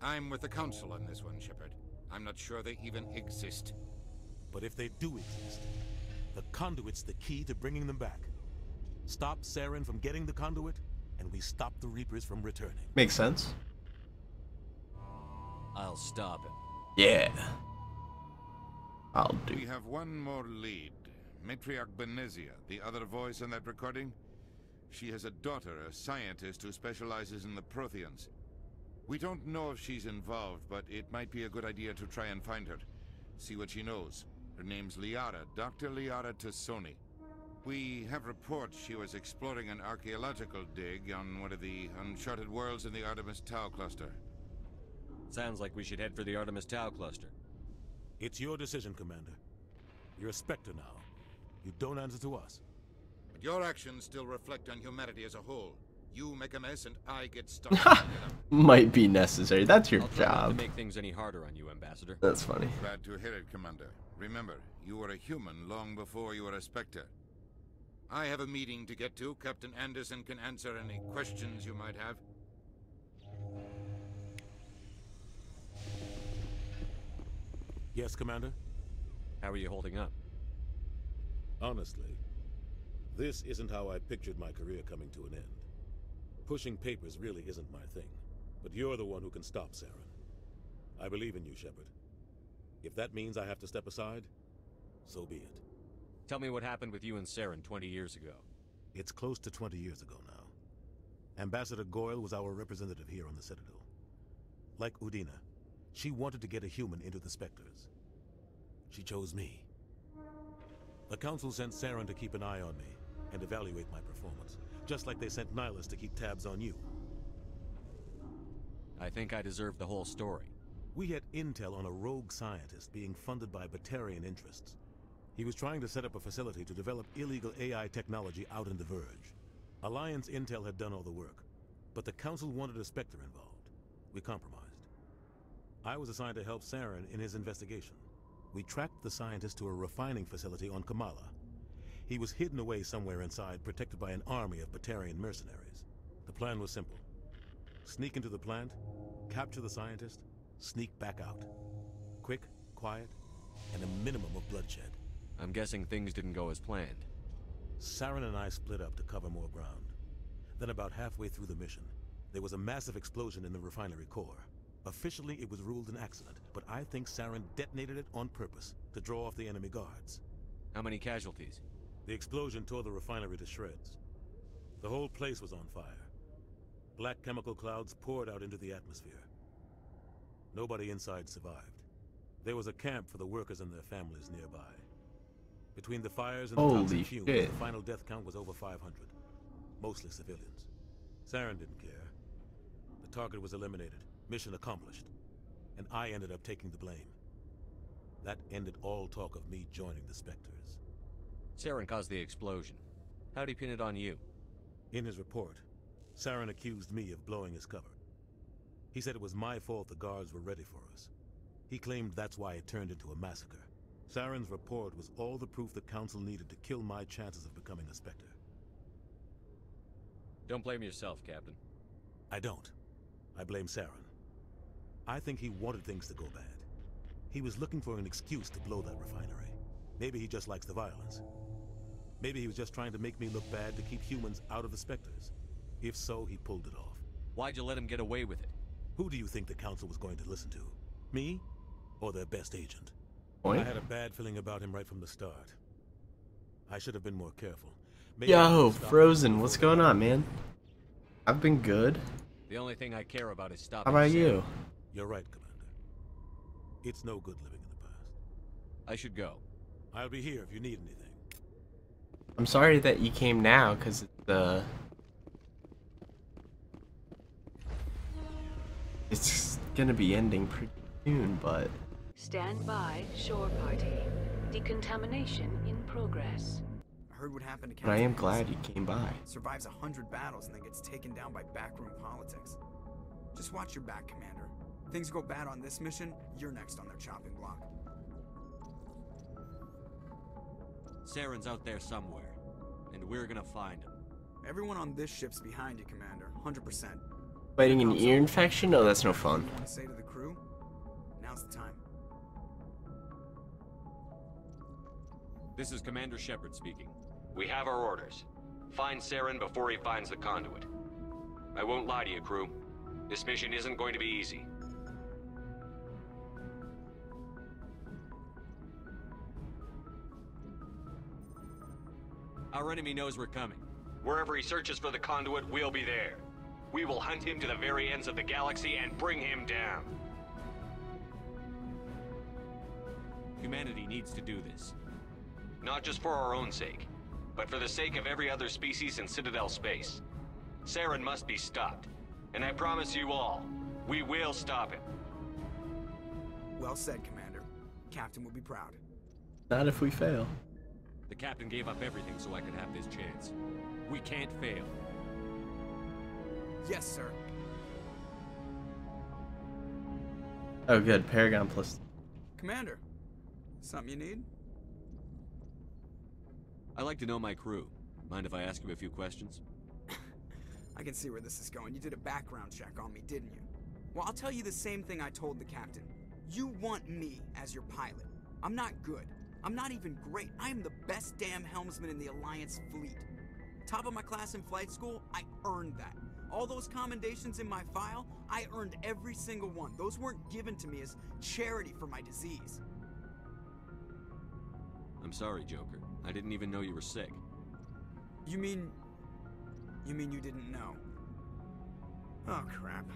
I'm with the Council on this one, Shepard. I'm not sure they even exist. But if they do exist, the conduit's the key to bringing them back. Stop Saren from getting the conduit, and we stop the Reapers from returning. Makes sense. I'll stop him. Yeah. I'll do. We have one more lead. Matriarch Benezia, the other voice in that recording. She has a daughter, a scientist who specializes in the Protheans. We don't know if she's involved, but it might be a good idea to try and find her. See what she knows. Her name's Liara, Dr. Liara Tassoni. We have reports she was exploring an archaeological dig on one of the uncharted worlds in the Artemis Tau cluster. Sounds like we should head for the Artemis Tau cluster. It's your decision, Commander. You're a Spectre now. You don't answer to us. But your actions still reflect on humanity as a whole. You make a mess and I get stuck. Might be necessary. That's your I'll try not job. to make things any harder on you, Ambassador. That's funny. Glad to hear it, Commander. Remember, you were a human long before you were a Spectre. I have a meeting to get to. Captain Anderson can answer any questions you might have. Yes, Commander? How are you holding up? Honestly, this isn't how I pictured my career coming to an end. Pushing papers really isn't my thing, but you're the one who can stop Saren. I believe in you, Shepard. If that means I have to step aside, so be it. Tell me what happened with you and Saren 20 years ago. It's close to 20 years ago now. Ambassador Goyle was our representative here on the Citadel. Like Udina, she wanted to get a human into the Spectres. She chose me. The Council sent Saren to keep an eye on me and evaluate my performance, just like they sent Nihilus to keep tabs on you. I think I deserve the whole story. We had intel on a rogue scientist being funded by Batarian interests. He was trying to set up a facility to develop illegal AI technology out in the Verge. Alliance intel had done all the work, but the Council wanted a Spectre involved. We compromised. I was assigned to help Saren in his investigation. We tracked the scientist to a refining facility on Kamala. He was hidden away somewhere inside, protected by an army of Batarian mercenaries. The plan was simple. Sneak into the plant, capture the scientist, sneak back out. Quick, quiet, and a minimum of bloodshed. I'm guessing things didn't go as planned. Saren and I split up to cover more ground. Then about halfway through the mission, there was a massive explosion in the refinery core. Officially, it was ruled an accident, but I think Saren detonated it on purpose to draw off the enemy guards. How many casualties? The explosion tore the refinery to shreds. The whole place was on fire. Black chemical clouds poured out into the atmosphere. Nobody inside survived. There was a camp for the workers and their families nearby. Between the fires and the toxic fumes, the final death count was over 500. Mostly civilians. Saren didn't care. The target was eliminated. Mission accomplished. And I ended up taking the blame. That ended all talk of me joining the Spectres. Saren caused the explosion. How'd he pin it on you? In his report, Saren accused me of blowing his cover. He said it was my fault the guards were ready for us. He claimed that's why it turned into a massacre. Saren's report was all the proof the Council needed to kill my chances of becoming a Spectre. Don't blame yourself, Captain. I don't. I blame Saren. I think he wanted things to go bad. He was looking for an excuse to blow that refinery. Maybe he just likes the violence. Maybe he was just trying to make me look bad to keep humans out of the Spectres. If so, he pulled it off. Why'd you let him get away with it? Who do you think the Council was going to listen to? Me? Or their best agent? Point? I had a bad feeling about him right from the start. I should have been more careful. Maybe Yo, Frozen, what's going on, man? I've been good. The only thing I care about is stopping. How about you? You're right, Commander. It's no good living in the past. I should go. I'll be here if you need anything. I'm sorry that you came now, because it's gonna be ending pretty soon, but... Stand by, shore party. Decontamination in progress. heard what happened to But I am Captain glad Reese. he came by. Survives 100 battles and then gets taken down by backroom politics. Just watch your back, Commander. Things go bad on this mission, you're next on their chopping block. Saren's out there somewhere, and we're gonna find him. Everyone on this ship's behind you, Commander. 100%. Fighting an ear infection? No, that's no fun. Want to say to the crew? Now's the time. This is Commander Shepard speaking. We have our orders. Find Saren before he finds the conduit. I won't lie to you, crew. This mission isn't going to be easy. Our enemy knows we're coming. Wherever he searches for the conduit, we'll be there. We will hunt him to the very ends of the galaxy and bring him down. Humanity needs to do this. Not just for our own sake, but for the sake of every other species in Citadel space. Saren must be stopped. And I promise you all, we will stop him. Well said, Commander. Captain will be proud. Not if we fail. The captain gave up everything so I could have this chance. We can't fail. Yes, sir. Oh, good. Paragon plus. Commander, something you need? I like to know my crew. Mind if I ask you a few questions? I can see where this is going. You did a background check on me, didn't you? Well, I'll tell you the same thing I told the captain. You want me as your pilot. I'm not good. I'm not even great. I am the best damn helmsman in the Alliance fleet. Top of my class in flight school, I earned that. All those commendations in my file, I earned every single one. Those weren't given to me as charity for my disease. I'm sorry, Joker. I didn't even know you were sick. You mean you didn't know? Oh, crap.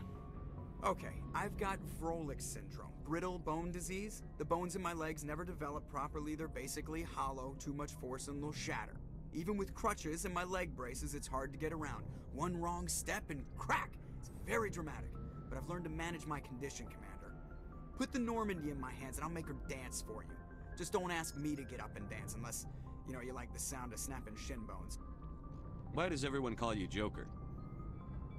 Okay, I've got Froelich syndrome, brittle bone disease. The bones in my legs never develop properly. They're basically hollow, too much force and they'll shatter. Even with crutches and my leg braces, it's hard to get around. One wrong step and crack! It's very dramatic, but I've learned to manage my condition, Commander. Put the Normandy in my hands and I'll make her dance for you. Just don't ask me to get up and dance unless, you know, you like the sound of snapping shin bones. Why does everyone call you Joker?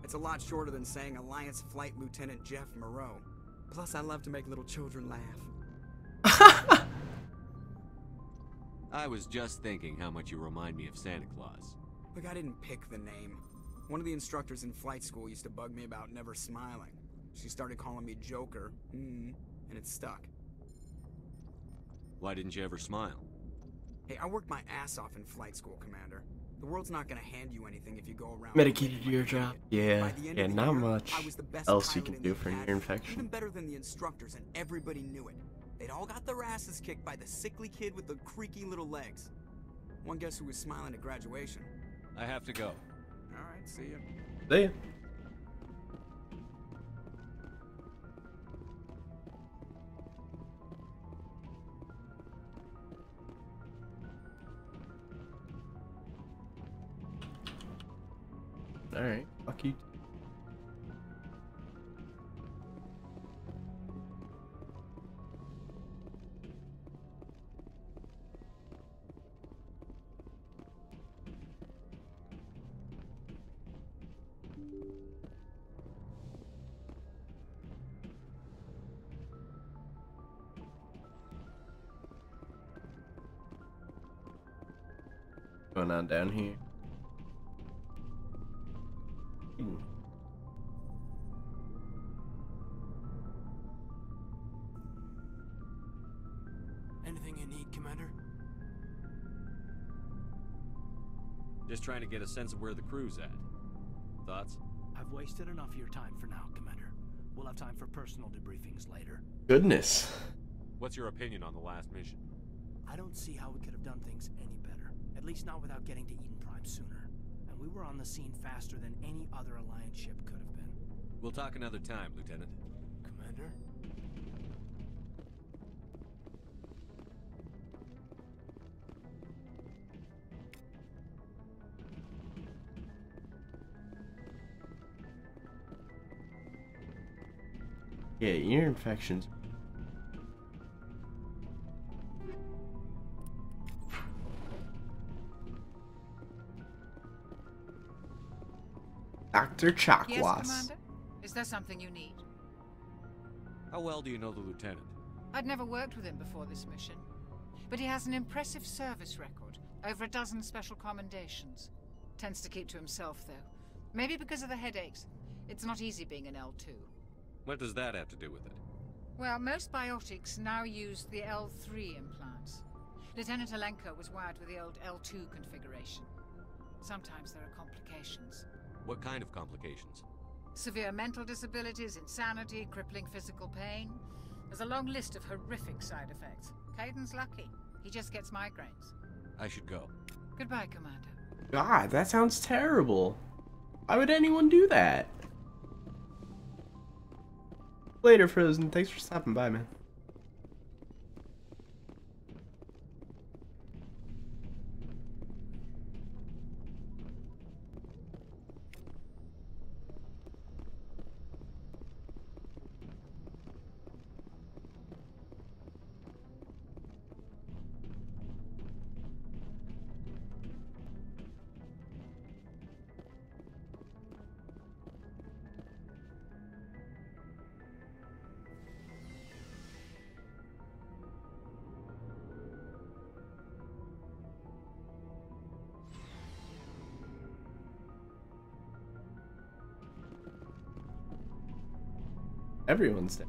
It's a lot shorter than saying Alliance Flight Lieutenant Jeff Moreau. Plus, I love to make little children laugh. I was just thinking how much you remind me of Santa Claus. Look, I didn't pick the name. One of the instructors in flight school used to bug me about never smiling. She started calling me Joker, and it stuck. Why didn't you ever smile? Hey, I worked my ass off in flight school, Commander. The world's not gonna hand you anything if you go around Medicated ear drop. Yeah, yeah, not much else you can do for an ear even infection. better than the instructors, and everybody knew it. They'd all got their asses kicked by the sickly kid with the creaky little legs. One guess who was smiling at graduation? I have to go. Alright, see ya. See ya. Alright, fuck you. Going on down here. Anything you need, Commander? Just trying to get a sense of where the crew's at. Thoughts? I've wasted enough of your time for now, Commander. We'll have time for personal debriefings later. Goodness. What's your opinion on the last mission? I don't see how we could have done things any better. At least not without getting to Eden Prime sooner. And we were on the scene faster than any other Alliance ship could have been. We'll talk another time, Lieutenant. Commander? Yeah, ear infections. Dr. Chakwas. Yes, Commander? Is there something you need? How well do you know the Lieutenant? I'd never worked with him before this mission, but he has an impressive service record, over a dozen special commendations. Tends to keep to himself, though. Maybe because of the headaches. It's not easy being an L2. What does that have to do with it? Well, most biotics now use the L3 implants. Lieutenant Alenko was wired with the old L2 configuration. Sometimes there are complications. What kind of complications? Severe mental disabilities, insanity, crippling physical pain. There's a long list of horrific side effects. Kaiden's lucky. He just gets migraines. I should go. Goodbye, Commander. God, that sounds terrible. Why would anyone do that? Later, Frozen. Thanks for stopping by, man. Everyone's dead.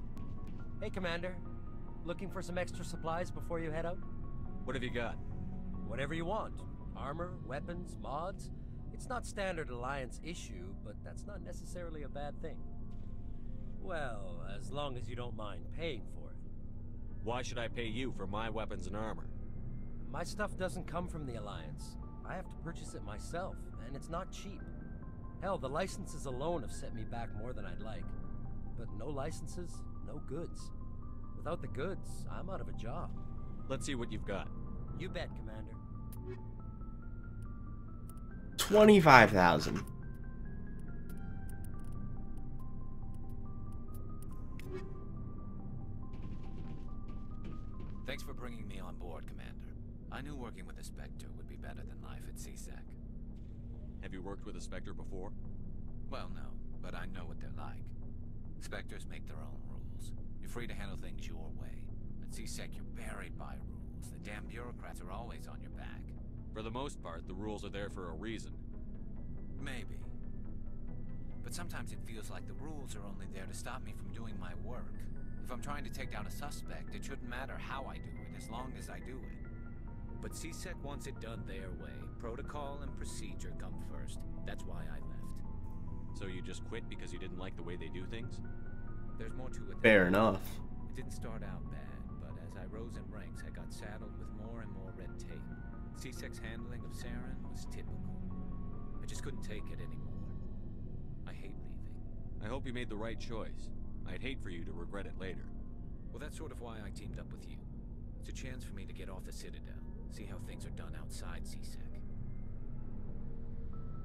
Hey, Commander. Looking for some extra supplies before you head out? What have you got? Whatever you want. Armor, weapons, mods. It's not standard Alliance issue, but that's not necessarily a bad thing. Well, as long as you don't mind paying for it. Why should I pay you for my weapons and armor? My stuff doesn't come from the Alliance. I have to purchase it myself, and it's not cheap. Hell, the licenses alone have set me back more than I'd like. But no licenses, no goods. Without the goods, I'm out of a job. Let's see what you've got. You bet, Commander. 25,000. Thanks for bringing me on board, Commander. I knew working with a Spectre would be better than life at CSEC. Have you worked with a Spectre before? Well, no, but I know what they're like. Spectres make their own rules. You're free to handle things your way. At CSEC, you're buried by rules. The damn bureaucrats are always on your back. For the most part, the rules are there for a reason. Maybe. But sometimes it feels like the rules are only there to stop me from doing my work. If I'm trying to take down a suspect, it shouldn't matter how I do it, as long as I do it. But CSEC wants it done their way. Protocol and procedure come first. That's why I left. So you just quit because you didn't like the way they do things? There's more to it. Fair enough. It didn't start out bad, but as I rose in ranks, I got saddled with more and more red tape. CSEC's handling of Saren was typical. I just couldn't take it anymore. I hate leaving. I hope you made the right choice. I'd hate for you to regret it later. Well, that's sort of why I teamed up with you. It's a chance for me to get off the Citadel, see how things are done outside CSEC.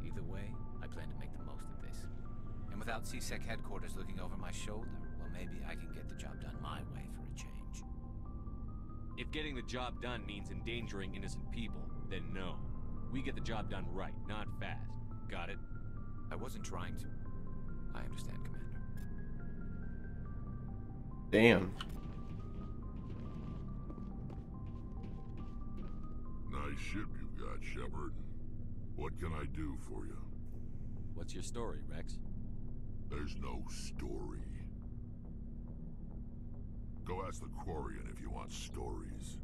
Either way, I plan to make the most of this. And without CSEC headquarters looking over my shoulder, well, maybe I can get the job done my way for a change. If getting the job done means endangering innocent people, then no. We get the job done right, not fast. Got it? I wasn't trying to. I understand, Commander. Damn. Nice ship you've got, Shepard. What can I do for you? What's your story, Rex? There's no story. Go ask the Quarian if you want stories.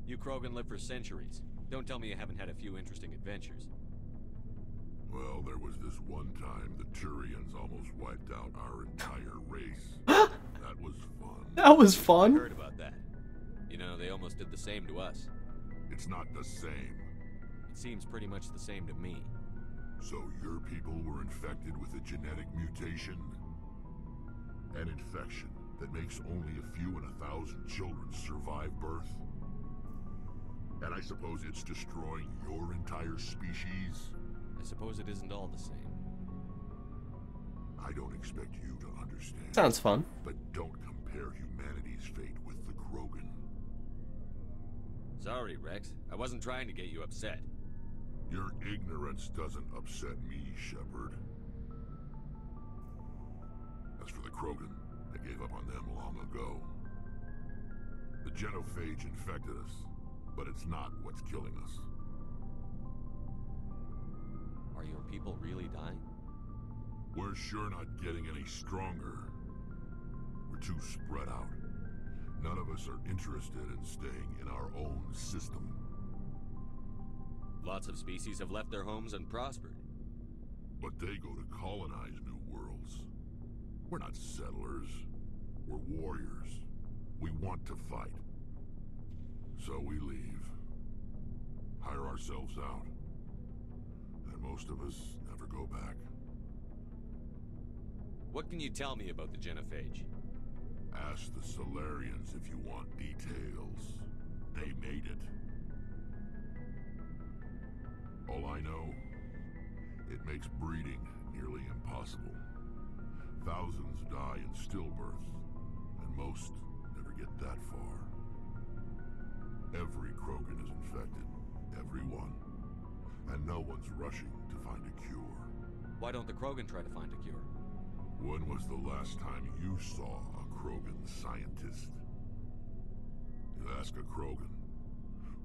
You Krogan live for centuries. Don't tell me you haven't had a few interesting adventures. Well, there was this one time the Turians almost wiped out our entire race. That was fun. That was fun? I heard about that. You know, they almost did the same to us. It's not the same. It seems pretty much the same to me. So your people were infected with a genetic mutation? An infection that makes only a few in 1,000 children survive birth? And I suppose it's destroying your entire species? I suppose it isn't all the same. I don't expect you to understand. Sounds fun. But don't compare humanity's fate with the Krogan. Sorry, Rex. I wasn't trying to get you upset. Your ignorance doesn't upset me, Shepard. Krogan. I gave up on them long ago. The genophage infected us, but it's not what's killing us. Are your people really dying? We're sure not getting any stronger. We're too spread out. None of us are interested in staying in our own system. Lots of species have left their homes and prospered. But they go to colonize new worlds. We're not settlers. We're warriors. We want to fight. So we leave. Hire ourselves out. And most of us never go back. What can you tell me about the genophage? Ask the Solarians if you want details. They made it. All I know, it makes breeding nearly impossible. Thousands die in stillbirth, and most never get that far. Every Krogan is infected. Every one. And no one's rushing to find a cure. Why don't the Krogan try to find a cure? When was the last time you saw a Krogan scientist? You ask a Krogan,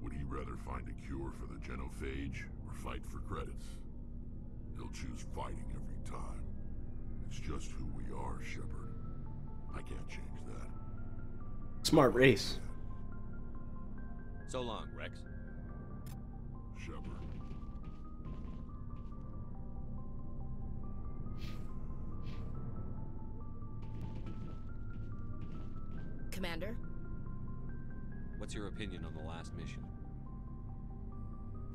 would he rather find a cure for the genophage or fight for credits? He'll choose fighting every time. It's just who we are, Shepard. I can't change that. Smart race. So long, Rex. Shepard. Commander? What's your opinion on the last mission?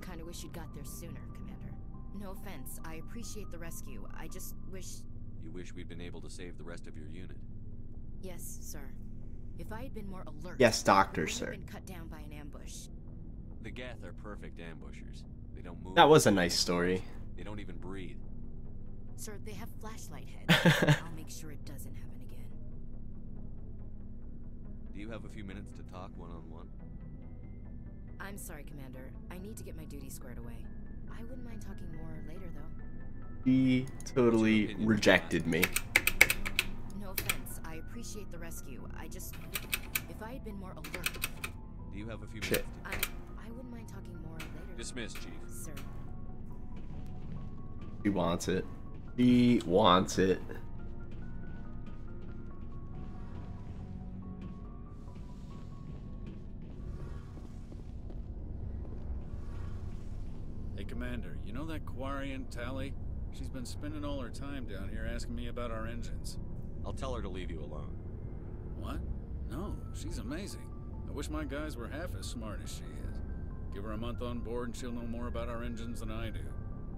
Kinda wish you'd got there sooner, Commander. No offense, I appreciate the rescue. I just wish... You wish we'd been able to save the rest of your unit? Yes, sir. If I had been more alert... Yes, Doctor, I would sir. have been cut down by an ambush. The Geth are perfect ambushers. They don't move. That was a nice story. They don't even breathe. Sir, they have flashlight heads. I'll make sure it doesn't happen again. Do you have a few minutes to talk one-on-one? I'm sorry, Commander. I need to get my duties squared away. I wouldn't mind talking more later, though. He totally rejected me. No offense. I appreciate the rescue. I just... If I had been more alert... Do you have a few Shit. minutes? I wouldn't mind talking more later. Dismissed, Chief. Sir. He wants it. He wants it. Hey, Commander, you know that Quarian, Tali? She's been spending all her time down here asking me about our engines. I'll tell her to leave you alone. What? No, she's amazing. I wish my guys were half as smart as she is. Give her a month on board and she'll know more about our engines than I do.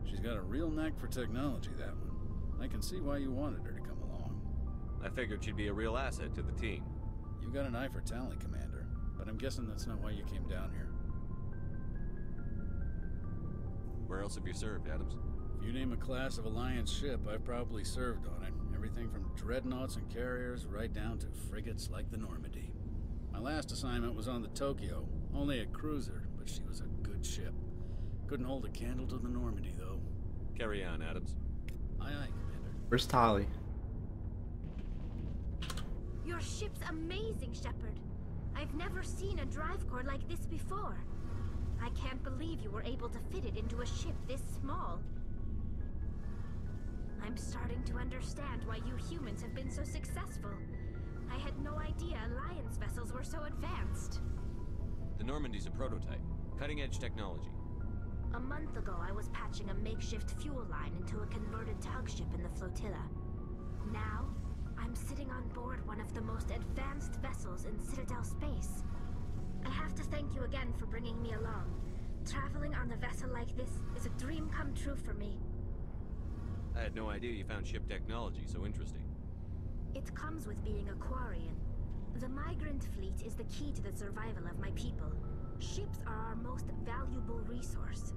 She's got a real knack for technology, that one. I can see why you wanted her to come along. I figured she'd be a real asset to the team. You got an eye for talent, Commander, but I'm guessing that's not why you came down here. Where else have you served, Adams? If you name a class of Alliance ship, I've probably served on it. Everything from dreadnoughts and carriers right down to frigates like the Normandy. My last assignment was on the Tokyo, only a cruiser, but she was a good ship. Couldn't hold a candle to the Normandy, though. Carry on, Adams. Aye, aye, Commander. Where's Tali? Your ship's amazing, Shepard. I've never seen a drive core like this before. I can't believe you were able to fit it into a ship this small. I'm starting to understand why you humans have been so successful. I had no idea Alliance vessels were so advanced. The Normandy's a prototype. Cutting-edge technology. A month ago, I was patching a makeshift fuel line into a converted tug ship in the flotilla. Now, I'm sitting on board one of the most advanced vessels in Citadel space. I have to thank you again for bringing me along. Traveling on a vessel like this is a dream come true for me. I had no idea you found ship technology so interesting. It comes with being a Quarian. The migrant fleet is the key to the survival of my people. Ships are our most valuable resource.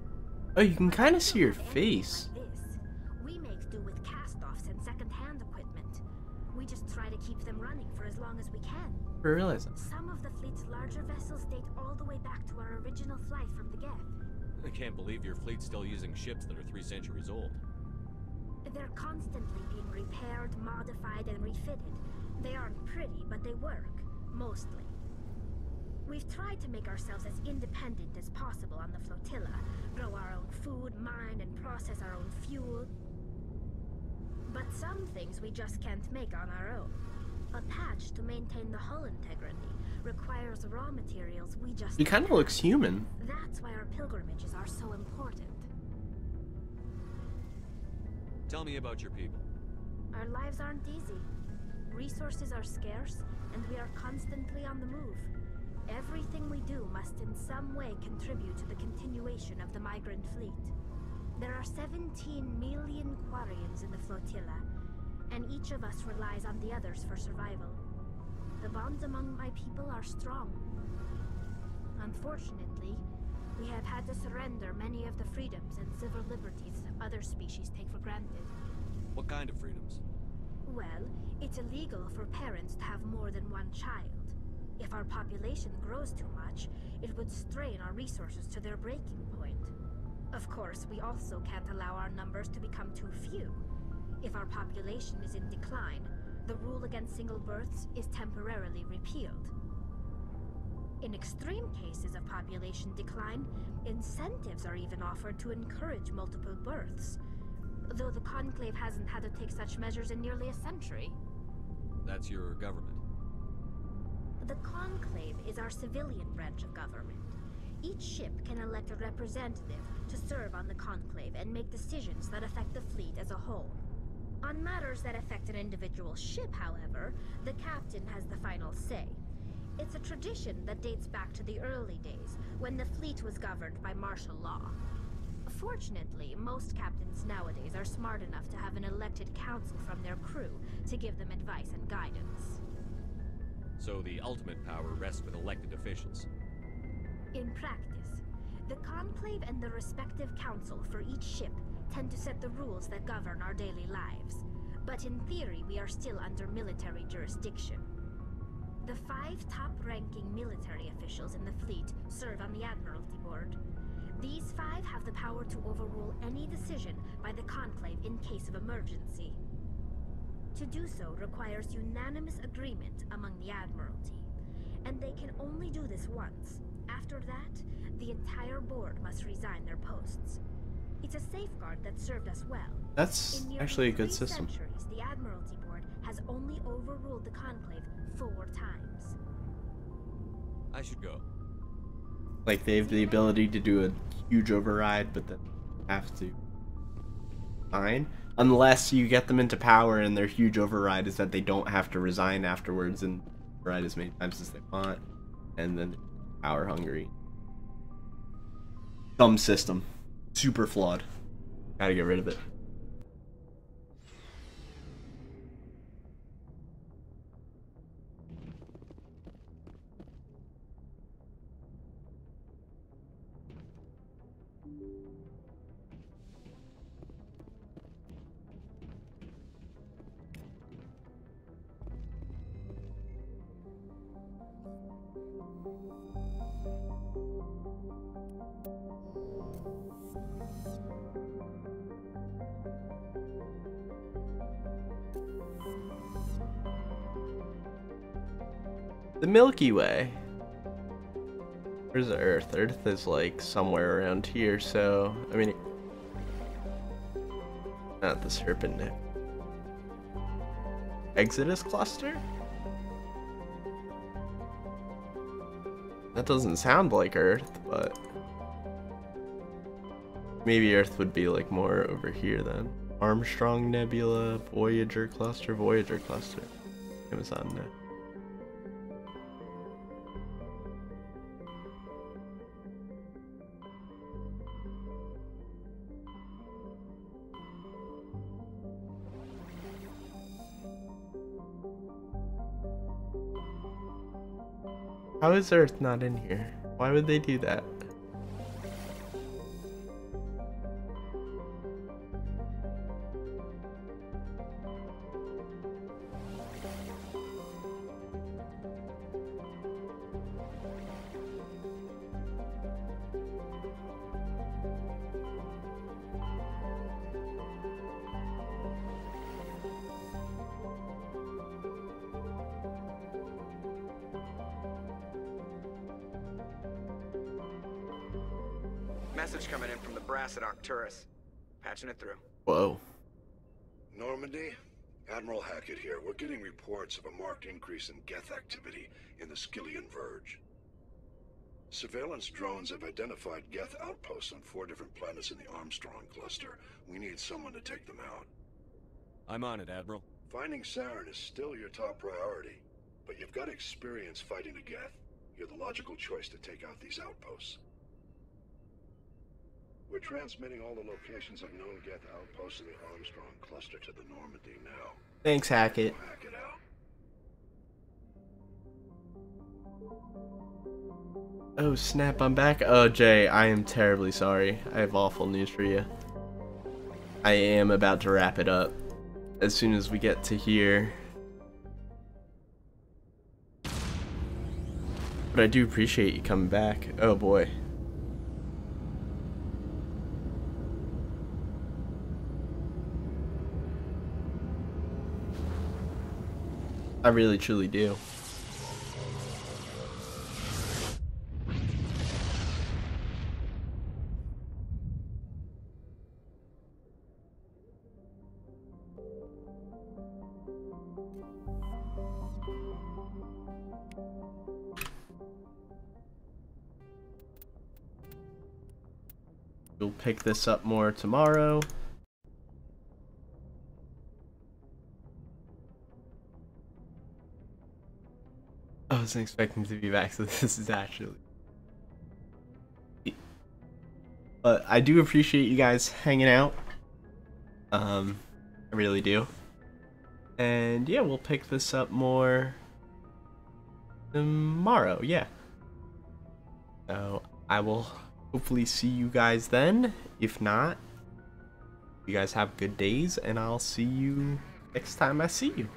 Oh, you can kind of see your face. Like this, we make do with cast-offs and second-hand equipment. We just try to keep them running for as long as we can. I realize that. Some of the fleet's larger vessels date all the way back to our original flight from the Geth. I can't believe your fleet's still using ships that are 3 centuries old. They're constantly being repaired, modified, and refitted. They aren't pretty, but they work. Mostly. We've tried to make ourselves as independent as possible on the flotilla. Grow our own food, mine, and process our own fuel. But some things we just can't make on our own. A patch to maintain the hull integrity requires raw materials we just... He kind of looks human. That's why our pilgrimages are so important. Tell me about your people. Our lives aren't easy. Resources are scarce, and we are constantly on the move. Everything we do must in some way contribute to the continuation of the migrant fleet. There are 17 million Quarians in the flotilla, and each of us relies on the others for survival. The bonds among my people are strong. Unfortunately, we have had to surrender many of the freedoms and civil liberties other species take for granted. What kind of freedoms? Well, it's illegal for parents to have more than one child. If our population grows too much, it would strain our resources to their breaking point. Of course, we also can't allow our numbers to become too few. If our population is in decline, the rule against single births is temporarily repealed. In extreme cases of population decline, incentives are even offered to encourage multiple births, though the Conclave hasn't had to take such measures in nearly a century. That's your government. The Conclave is our civilian branch of government. Each ship can elect a representative to serve on the Conclave and make decisions that affect the fleet as a whole. On matters that affect an individual ship, however, the captain has the final say. It's a tradition that dates back to the early days, when the fleet was governed by martial law. Fortunately, most captains nowadays are smart enough to have an elected council from their crew to give them advice and guidance. So the ultimate power rests with elected officials. In practice, the Conclave and the respective council for each ship tend to set the rules that govern our daily lives. But in theory, we are still under military jurisdiction. The 5 top-ranking military officials in the fleet serve on the Admiralty Board. These 5 have the power to overrule any decision by the Conclave in case of emergency. To do so requires unanimous agreement among the Admiralty, and they can only do this once. After that, the entire board must resign their posts. It's a safeguard that served us well. That's actually a good system. Centuries, the Admiralty Board has only overruled the Conclave 4 times. I should go. Like, they have the ability to do a huge override, but then have to resign. Unless you get them into power and their huge override is that they don't have to resign afterwards and override as many times as they want. And then power hungry. Dumb system. Super flawed. Gotta get rid of it. The Milky Way. Where's Earth? Earth is like somewhere around here, so I mean, not the Serpent. Exodus cluster? That doesn't sound like Earth, but maybe Earth would be like more over here then. Armstrong Nebula, Voyager cluster, Amazon Net. How is Earth not in here? Why would they do that? Message coming in from the brass at Arcturus. Patching it through. Whoa. Normandy? Admiral Hackett here. We're getting reports of a marked increase in Geth activity in the Skyllian Verge. Surveillance drones have identified Geth outposts on 4 different planets in the Armstrong cluster. We need someone to take them out. I'm on it, Admiral. Finding Saren is still your top priority, but you've got experience fighting the Geth. You're the logical choice to take out these outposts. We're transmitting all the locations of known Geth outposts in the Armstrong cluster to the Normandy now. Thanks, Hackett. Hackett out. Oh snap, I'm back. Oh Jay, I am terribly sorry. I have awful news for you. I am about to wrap it up as soon as we get to here. But I do appreciate you coming back. Oh boy. I really truly do. We'll pick this up more tomorrow. I wasn't expecting to be back, so this is actually... But I do appreciate you guys hanging out. I really do. And yeah, we'll pick this up more tomorrow, yeah. So I will hopefully see you guys then. If not, you guys have good days, and I'll see you next time I see you.